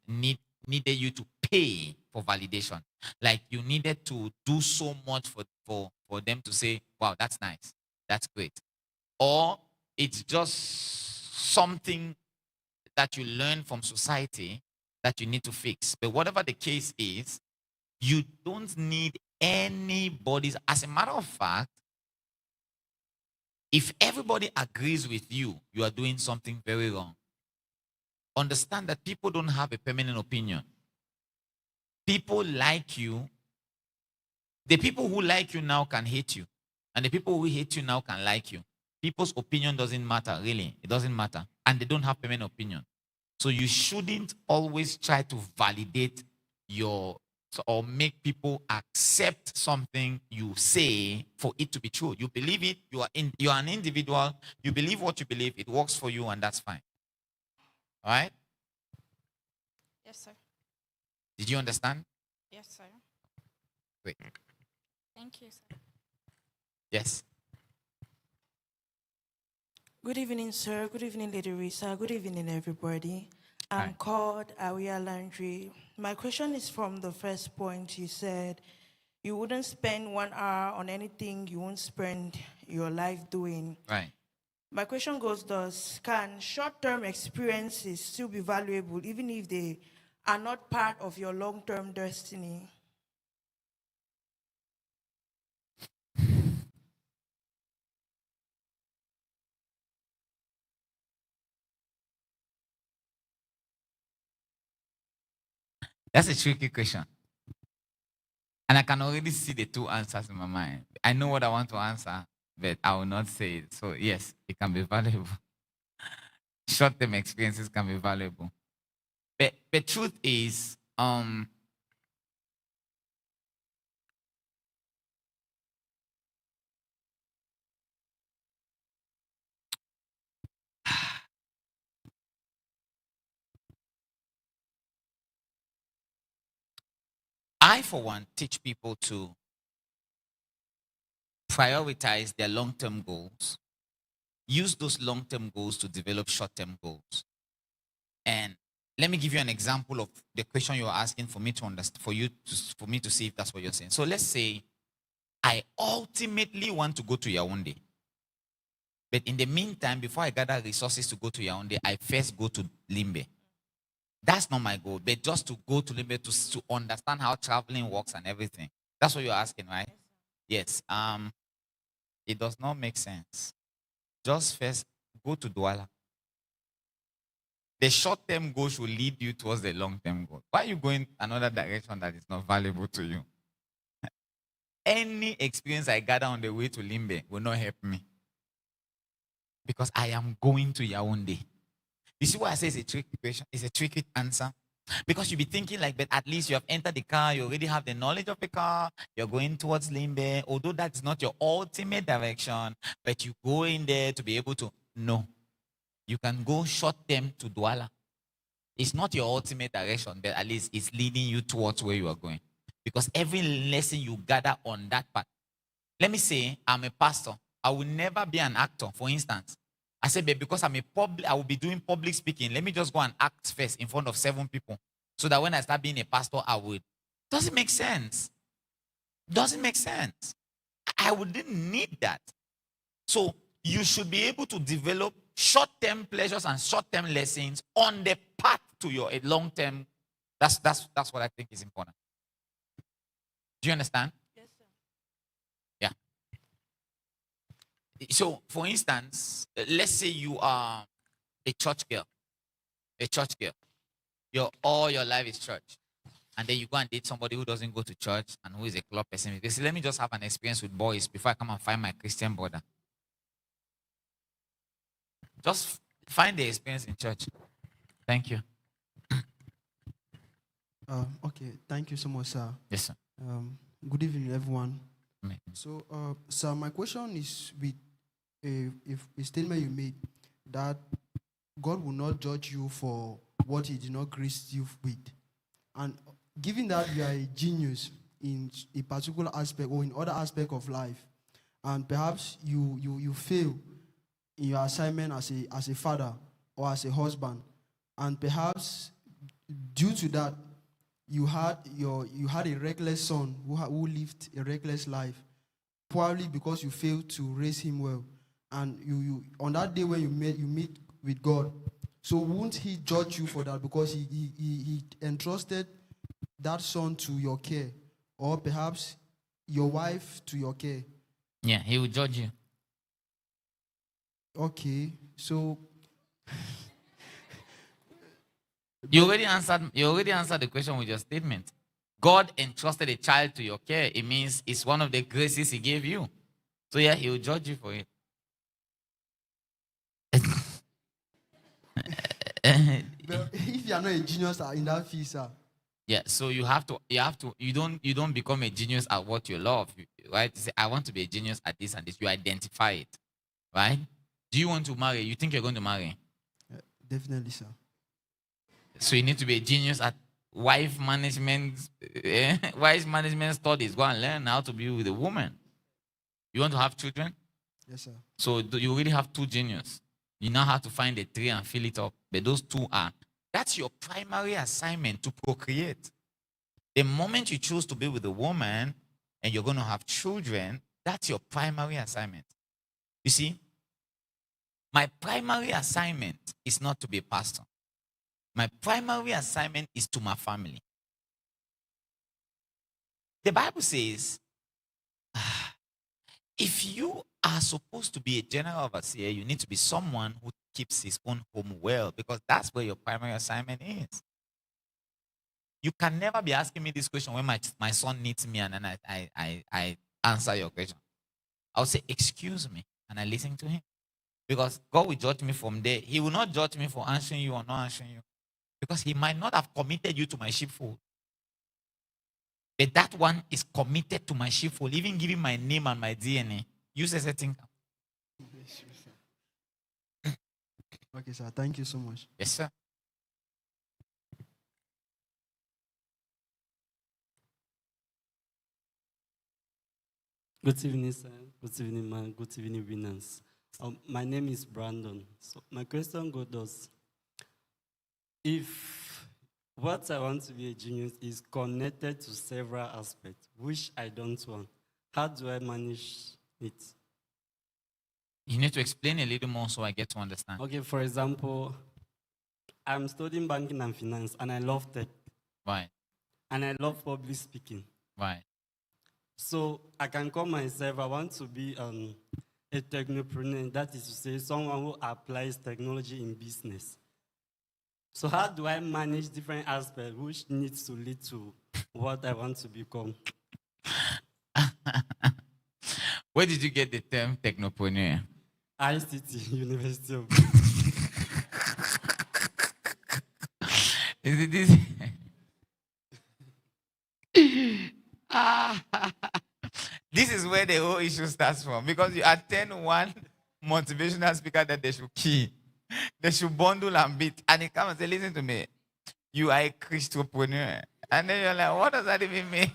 needed you to pay for validation. Like you needed to do so much for them to say, wow, that's nice, that's great. Or it's just something that you learn from society that you need to fix. But whatever the case is, you don't need anybody's. As a matter of fact, If everybody agrees with you, you are doing something very wrong. Understand that people don't have a permanent opinion. People like you. The people who like you now can hate you. And the people who hate you now can like you. People's opinion doesn't matter, really. It doesn't matter. And they don't have permanent opinion. So you shouldn't always try to validate or make people accept something you say for it to be true. You believe it, you are an individual, you believe what you believe, it works for you, and that's fine. All right? Yes, sir. Did you understand? Yes, sir. Great. Thank you, sir. Yes. Good evening, sir. Good evening, Lady Risa. Good evening, everybody. I'm Hi. called Awia Landry. My question is from the first point. You said you wouldn't spend 1 hour on anything you won't spend your life doing. Right. My question goes thus: can short-term experiences still be valuable even if they are not part of your long-term destiny? That's a tricky question. And I can already see the two answers in my mind. I know what I want to answer, but I will not say it. So, yes, it can be valuable. Short-term experiences can be valuable. But the truth is, I, for one, teach people to prioritize their long-term goals, use those long-term goals to develop short-term goals. And let me give you an example of the question you're asking for me to understand, for me to see if that's what you're saying. So let's say I ultimately want to go to Yaoundé. But in the meantime, before I gather resources to go to Yaoundé, I first go to Limbe. That's not my goal, but just to go to Limbe to understand how traveling works and everything. That's what you're asking, right? Yes. It does not make sense. Just first go to Douala. The short-term goal should lead you towards the long-term goal. Why are you going another direction that is not valuable to you? Any experience I gather on the way to Limbe will not help me. Because I am going to Yaoundé. You see why I say it's a tricky question? It's a tricky answer. Because you'll be thinking like, but at least you have entered the car, you already have the knowledge of the car, you're going towards Limbe, although that's not your ultimate direction, but you go in there to be able to know. You can go short term to Douala. It's not your ultimate direction, but at least it's leading you towards where you are going. Because every lesson you gather on that path. Let me say, I'm a pastor. I will never be an actor, for instance. I said, but because I will be doing public speaking. Let me just go and act first in front of 7 people. So that when I start being a pastor, I would. Doesn't make sense. Doesn't make sense. I wouldn't need that. So you should be able to develop short-term pleasures and short-term lessons on the path to your long-term. That's what I think is important. Do you understand? Yes, sir. Yeah. So, for instance, let's say you are a church girl. A church girl. All your life is church. And then you go and date somebody who doesn't go to church and who is a club person. Because say, let me just have an experience with boys before I come and find my Christian brother. Just find the experience in church. Thank you. Okay, thank you so much, sir. Yes, sir. Good evening, everyone. Amen. So, sir, my question is with a statement you made that God will not judge you for what He did not grace you with. And given that you are a genius in a particular aspect or in other aspect of life, and perhaps you fail in your assignment as a father or as a husband, and perhaps due to that, you had a reckless son who lived a reckless life, probably because you failed to raise him well, and you on that day when you meet with God, so won't He judge you for that because he entrusted that son to your care, or perhaps your wife to your care? Yeah, He will judge you. Okay, so You already answered the question with your statement. God entrusted a child to your care. It means it's one of the graces he gave you. So yeah, he will judge you for it. but if you are not a genius in that field, sir, Yeah, so you don't become a genius at what you love, right? You say, I want to be a genius at this and this. You identify it, right? Do you want to marry? You think you're going to marry? definitely, sir. So you need to be a genius at wife management, wife management studies. Go and learn how to be with a woman. You want to have children? Yes, sir. So you already have two genius. You now have to find a tree and fill it up. But those two that's your primary assignment, to procreate. The moment you choose to be with a woman and you're going to have children, that's your primary assignment. You see, my primary assignment is not to be a pastor. My primary assignment is to my family. The Bible says, if you are supposed to be a general overseer, you need to be someone who keeps his own home well, because that's where your primary assignment is. You can never be asking me this question when my son needs me and then I answer your question. I'll say, excuse me, and I listen to him. Because God will judge me from there. He will not judge me for answering you or not answering you, because he might not have committed you to my sheepfold. But that one is committed to my sheepfold, even giving my name and my DNA. You say something. Okay, sir. Thank you so much. Yes, sir. Good evening, sir. Good evening, man. Good evening, winners. My name is Brandon. So my question goes thus: if what I want to be a genius is connected to several aspects, which I don't want, how do I manage it? You need to explain a little more so I get to understand. Okay, for example, I'm studying banking and finance, and I love tech. Right. And I love public speaking. Right. So I can call myself, I want to be a technopreneur, that is to say, someone who applies technology in business. So how do I manage different aspects which needs to lead to what I want to become? Where did you get the term technopreneur? ICT, University of... Is it this? This is where the whole issue starts from, because you attend one motivational speaker that they should key, they should bundle and beat, and he comes and say, listen to me, you are a Christopreneur. And then you're like, what does that even mean?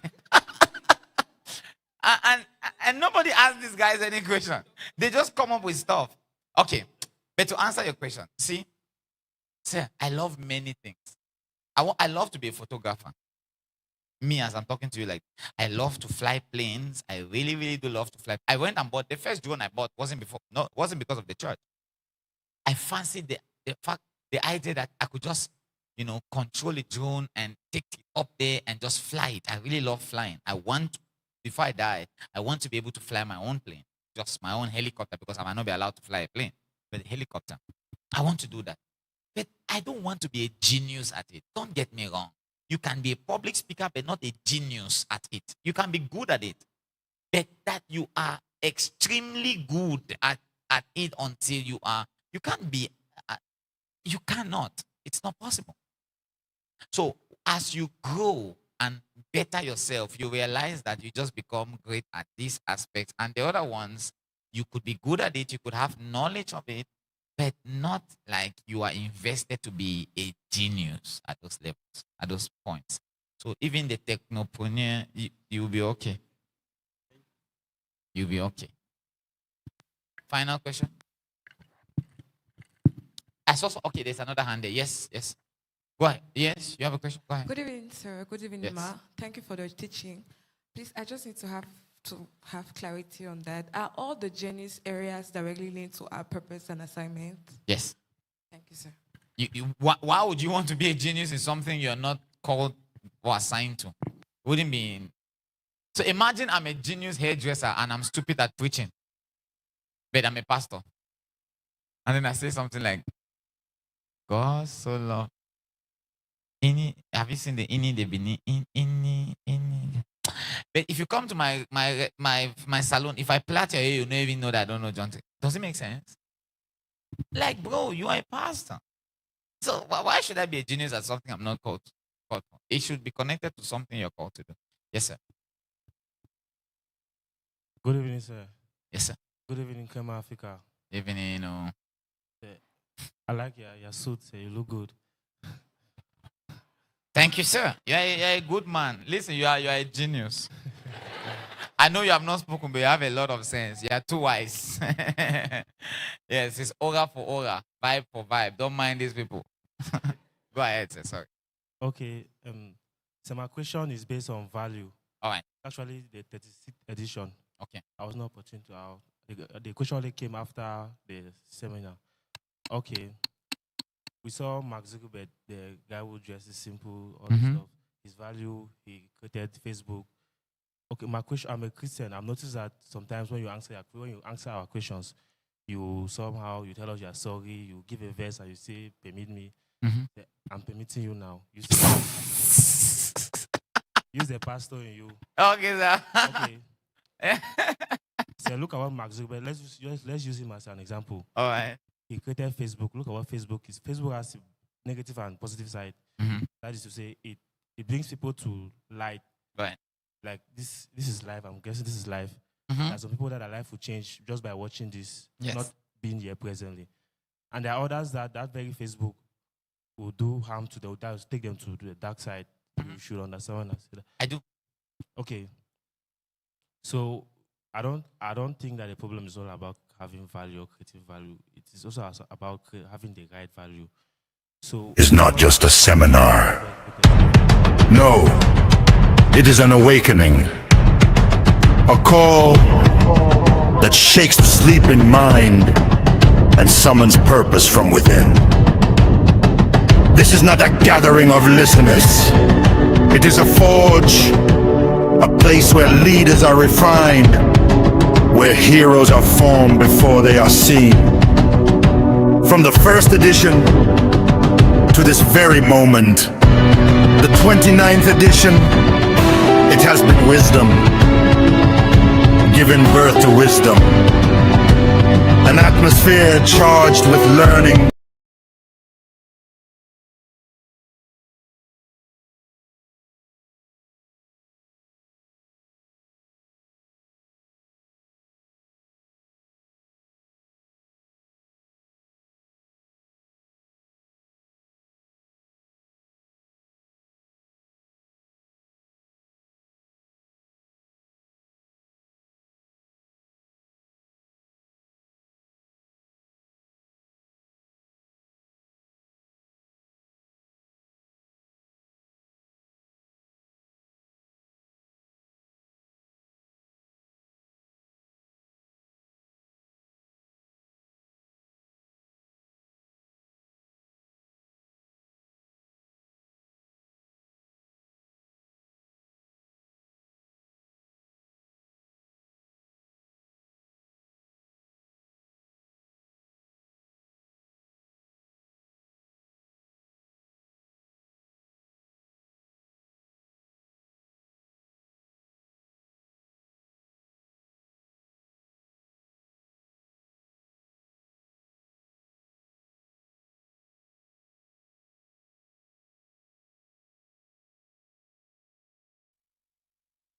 and nobody asks these guys any question. They just come up with stuff. Okay, but to answer your question, see, sir, I love many things. I love to be a photographer. Me, as I'm talking to you, like, I love to fly planes. I really, really do love to fly. I went and bought the first drone I bought wasn't because of the church. I fancied the idea that I could just, control a drone and take it up there and just fly it. I really love flying. Before I die, I want to be able to fly my own plane, just my own helicopter, because I might not be allowed to fly a plane, but a helicopter. I want to do that. But I don't want to be a genius at it. Don't get me wrong. You can be a public speaker, but not a genius at it. You can be good at it, but that you are extremely good at it until you can't be, you cannot. It's not possible. So as you grow and better yourself, you realize that you just become great at these aspects. And the other ones, you could be good at it, you could have knowledge of it, but not like you are invested to be a genius at those levels, at those points. So even the technopreneur, you'll be okay. You'll be okay. Final question? I saw, okay, there's another hand there. Yes. Go ahead. Yes, you have a question? Go ahead. Good evening, sir. Good evening, Yes. Ma. Thank you for the teaching. Please, I just need to have clarity on that. Are all the genius areas directly linked to our purpose and assignment? Yes. Thank you, sir. Why would you want to be a genius in something you're not called or assigned to? Wouldn't be. So imagine I'm a genius hairdresser and I'm stupid at preaching, but I'm a pastor. And then I say something like, God so loved. Have you seen the ini the bini? Ini. But if you come to my salon, if I plait your hair, you don't even know that I don't know John. Does it make sense? Like, bro, you are a pastor. So why should I be a genius at something I'm not called for? It should be connected to something you're called to do. Yes, sir. Good evening, sir. Yes, sir. Good evening, Kema Africa. Evening, I like your suit, sir. You look good. Thank you, sir. You're a good man. Listen, you are a genius. I know you have not spoken, but you have a lot of sense. You are too wise. Yes, it's aura for aura, vibe for vibe. Don't mind these people. Go ahead, sir. Sorry. Okay. So my question is based on value. All right. Actually, the 36th edition. Okay. I was not opportune to. The question only came after the seminar. Okay. We saw Mark Zuckerberg, the guy who dresses simple, all this stuff. His value, he created Facebook. Okay, my question, I'm a Christian. I've noticed that sometimes when you answer our questions, you somehow, you tell us you're sorry, you give a verse and you say, permit me. I'm permitting you now. Use the pastor in you. Okay, sir. Okay. So look at what Mark Zuckerberg, let's use him as an example. All right. He created Facebook. Look at what Facebook is. Facebook has a negative and positive side. That is to say, it brings people to light. Right. Like this is life. I'm guessing this is life. There's some people that their life will change just by watching this, not being here presently. And there are others that very Facebook will do harm to them, that will take them to the dark side. You should understand. I do. Okay. So I don't think that the problem is all about having value or creative value. It is also about having the right value. So It's not just a seminar. No, it is an awakening. A call that shakes the sleeping mind and summons purpose from within. This is not a gathering of listeners. It is a forge, a place where leaders are refined, where heroes are formed before they are seen. From the first edition to this very moment, the 29th edition, it has been wisdom, giving birth to wisdom. An atmosphere charged with learning.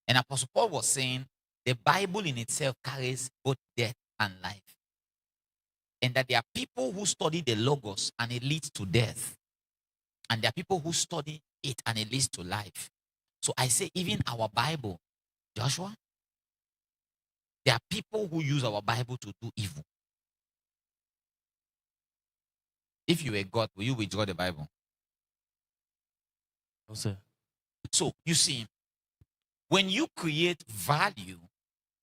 And Apostle Paul was saying the Bible in itself carries both death and life. And that there are people who study the Logos and it leads to death. And there are people who study it and it leads to life. So I say, even our Bible, Joshua, there are people who use our Bible to do evil. If you were God, will you withdraw the Bible? No, sir. So you see, when you create value,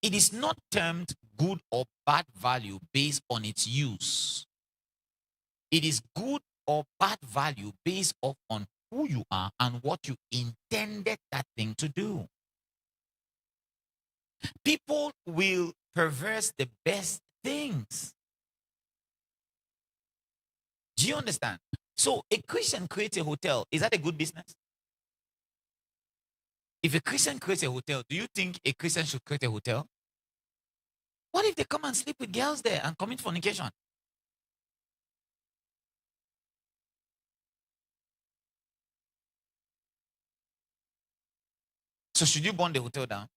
it is not termed good or bad value based on its use. It is good or bad value based off on who you are and what you intended that thing to do. People will perverse the best things. Do you understand? So a Christian creates a hotel. Is that a good business? If a Christian creates a hotel, do you think a Christian should create a hotel? What if they come and sleep with girls there and commit fornication? So should you burn the hotel down?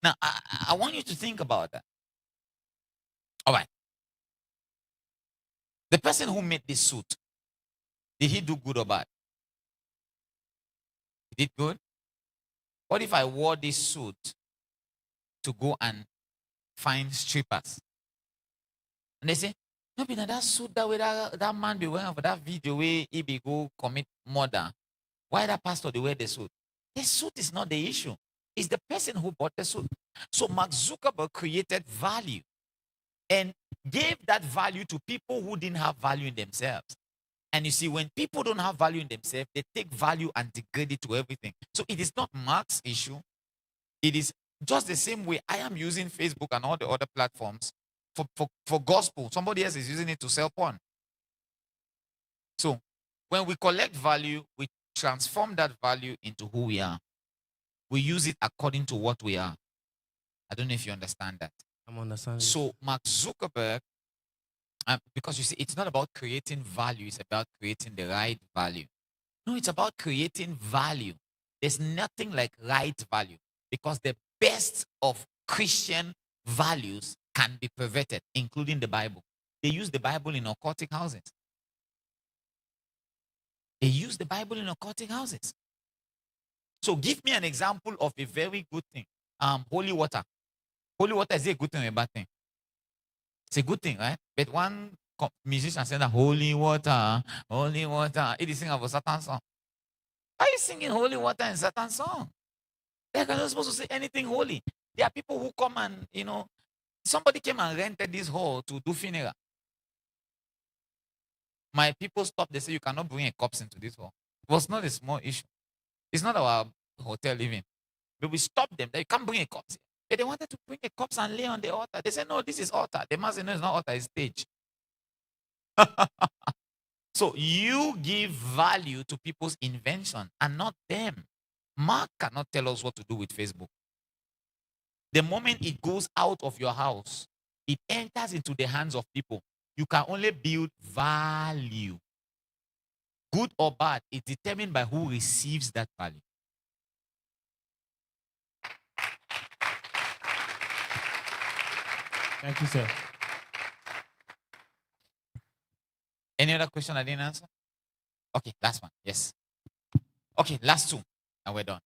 Now, I want you to think about that. All right. The person who made this suit, did he do good or bad? He did good. What if I wore this suit to go and find strippers? And they say, no, be that suit that way that man be wearing for that video where he be go commit murder. Why that pastor they wear the suit? The suit is not the issue. It's the person who bought the suit. So Mark Zuckerberg created value and gave that value to people who didn't have value in themselves. And you see, when people don't have value in themselves, they take value and degrade it to everything. So it is not Mark's issue. It is just the same way I am using Facebook and all the other platforms for gospel. Somebody else is using it to sell porn. So when we collect value, we transform that value into who we are. We use it according to what we are. I don't know if you understand that. I'm understanding. So Mark Zuckerberg, because you see, it's not about creating value, it's about creating the right value. No, it's about creating value. There's nothing like right value, because the best of Christian values can be perverted, including the Bible. They use the Bible in occultic houses. They use the Bible in occultic houses. So give me an example of a very good thing. Holy water. Holy water, is it a good thing or a bad thing? It's a good thing, right? But one musician said that holy water, it is singing of a Satan song. Why are you singing holy water in Satan song? They're not supposed to say anything holy. There are people who come and, somebody came and rented this hall to do funeral. My people stopped. They say, you cannot bring a corpse into this hall. It was not a small issue. It's not our hotel living. But we stopped them. They can't bring a corpse. But they wanted to bring a corpse and lay on the altar. They said, no, this is altar. The man said, no, it's not altar, it's stage. So you give value to people's invention and not them. Mark cannot tell us what to do with Facebook. The moment it goes out of your house, it enters into the hands of people. You can only build value. Good or bad, it's determined by who receives that value. Thank you, sir. Any other question I didn't answer? Okay, last one. Yes. Okay, last two. And we're done.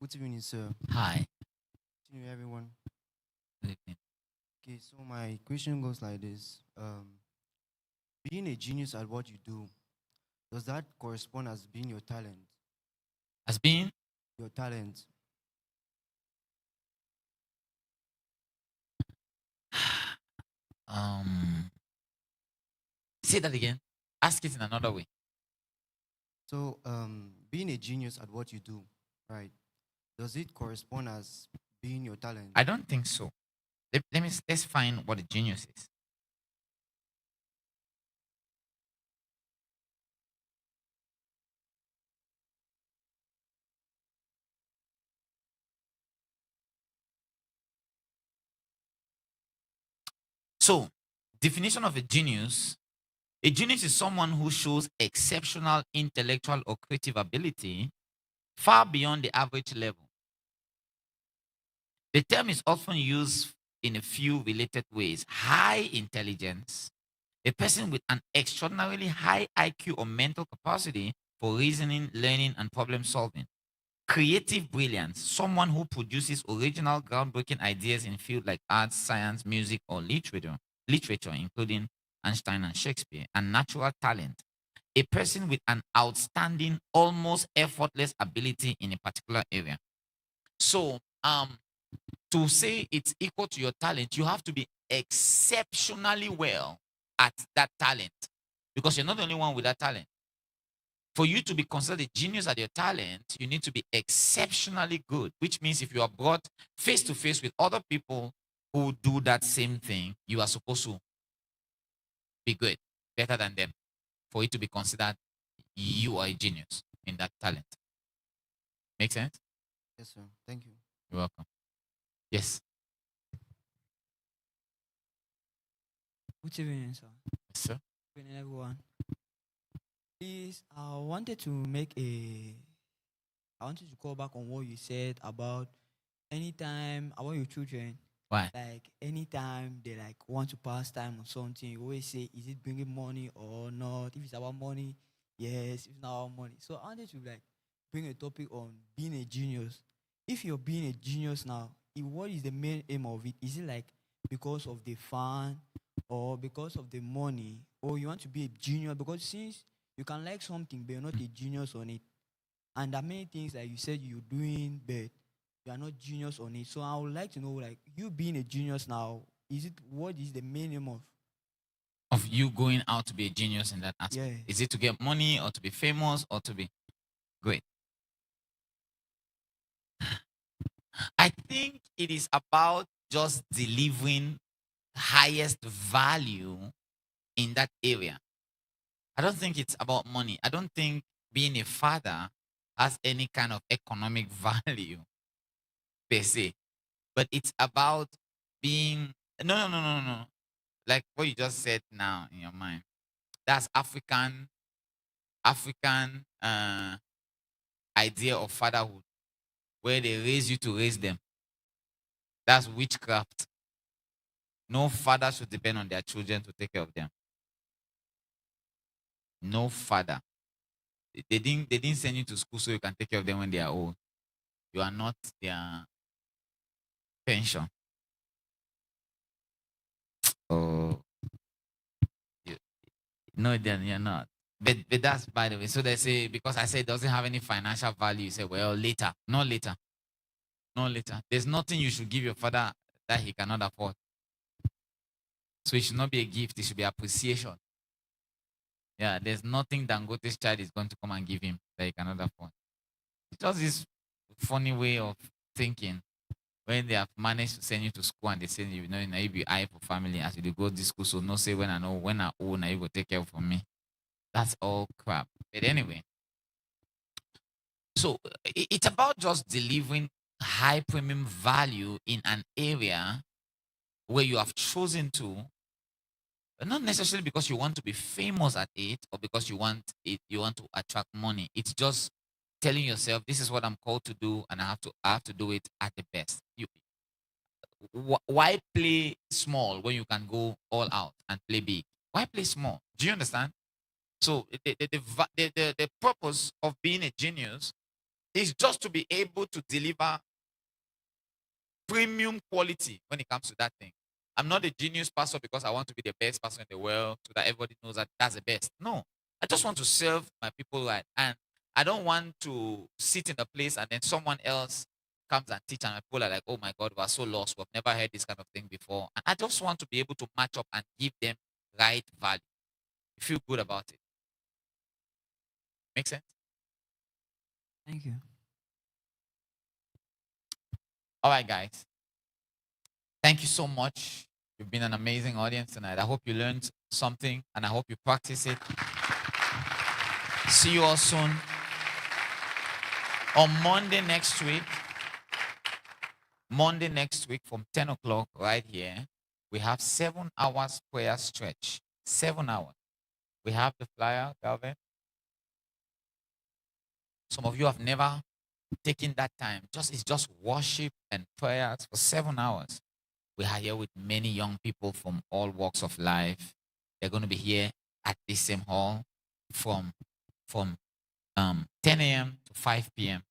Good evening, sir. Hi. Good evening, everyone. Good evening. Okay, so my question goes like this. Being a genius at what you do, does that correspond as being your talent? As being? Your talent. Say that again. Ask it in another way. So, being a genius at what you do, right? Does it correspond as being your talent? I don't think so. Let's find what a genius is. So, definition of a genius is someone who shows exceptional intellectual or creative ability far beyond the average level. The term is often used in a few related ways. High intelligence, a person with an extraordinarily high IQ or mental capacity for reasoning, learning, and problem solving. Creative brilliance, someone who produces original, groundbreaking ideas in fields like arts, science, music, or literature, including Einstein and Shakespeare. And natural talent, a person with an outstanding, almost effortless ability in a particular area. So, to say it's equal to your talent, you have to be exceptionally well at that talent. because you're not the only one with that talent. For you to be considered a genius at your talent, you need to be exceptionally good, which means if you are brought face to face with other people who do that same thing, you are supposed to be good, better than them, for it to be considered you are a genius in that talent. Make sense? Yes, sir. Thank you. You're welcome. Yes. Good evening, sir. Yes, sir. Good evening, everyone. Please, I wanted to call back on what you said about anytime about your children. Why? Like anytime they like want to pass time on something, you always say, "Is it bringing money or not?" If it's about money, yes. If it's not about money, so I wanted to like bring a topic on being a genius. If you're being a genius now, what is the main aim of it? Is it like because of the fun, or because of the money, or you want to be a genius? Because since you can like something, but you're not a genius on it, and there are many things like you said you're doing, but you are not genius on it. So I would like to know, like, you being a genius now, what is the main aim of you going out to be a genius in that aspect? Yeah. Is it to get money, or to be famous, or to be great? I think it is about just delivering highest value in that area. I don't think it's about money. I don't think being a father has any kind of economic value per se. But it's about being no. Like what you just said now in your mind. That's African idea of fatherhood, where they raise you to raise them. That's witchcraft. No father should depend on their children to take care of them. No father. They didn't send you to school so you can take care of them when they are old. You are not their pension. Oh, no, then you're not. But that's, by the way. So they say, because I say it doesn't have any financial value, you say, well, later. Not later. Not later. There's nothing you should give your father that he cannot afford. So it should not be a gift. It should be appreciation. Yeah, there's nothing Dangote's child is going to come and give him that he cannot afford. It's just this funny way of thinking. When they have managed to send you to school and they say, you know, you be eye for family as you go to school, so no say when I old, now you go take care for me. That's all crap. But anyway, so it's about just delivering high premium value in an area where you have chosen to, but not necessarily because you want to be famous at it or because you want to attract money. It's just telling yourself, this is what I'm called to do, and I have to do it at the best. Why play small when you can go all out and play big? Why play small? Do you understand? So the purpose of being a genius is just to be able to deliver premium quality when it comes to that thing. I'm not a genius pastor because I want to be the best pastor in the world so that everybody knows that that's the best. No, I just want to serve my people right. And I don't want to sit in a place and then someone else comes and teach and my people are like, oh my God, we're so lost. We've never heard this kind of thing before. And I just want to be able to match up and give them right value. You feel good about it. Make sense? Thank you. All right, guys. Thank you so much. You've been an amazing audience tonight. I hope you learned something and I hope you practice it. See you all soon. On Monday next week from 10 o'clock right here, we have 7 hours prayer stretch. 7 hours. We have the flyer, Galvin. Some of you have never taken that time. It's just worship and prayers for 7 hours. We are here with many young people from all walks of life. They're going to be here at this same hall from 10 a.m. to 5 p.m.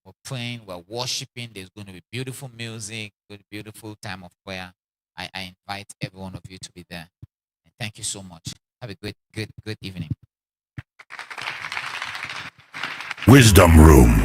We're praying, we're worshiping. There's going to be beautiful music, beautiful time of prayer. I invite every one of you to be there. And thank you so much. Have a good evening. Wisdom Room.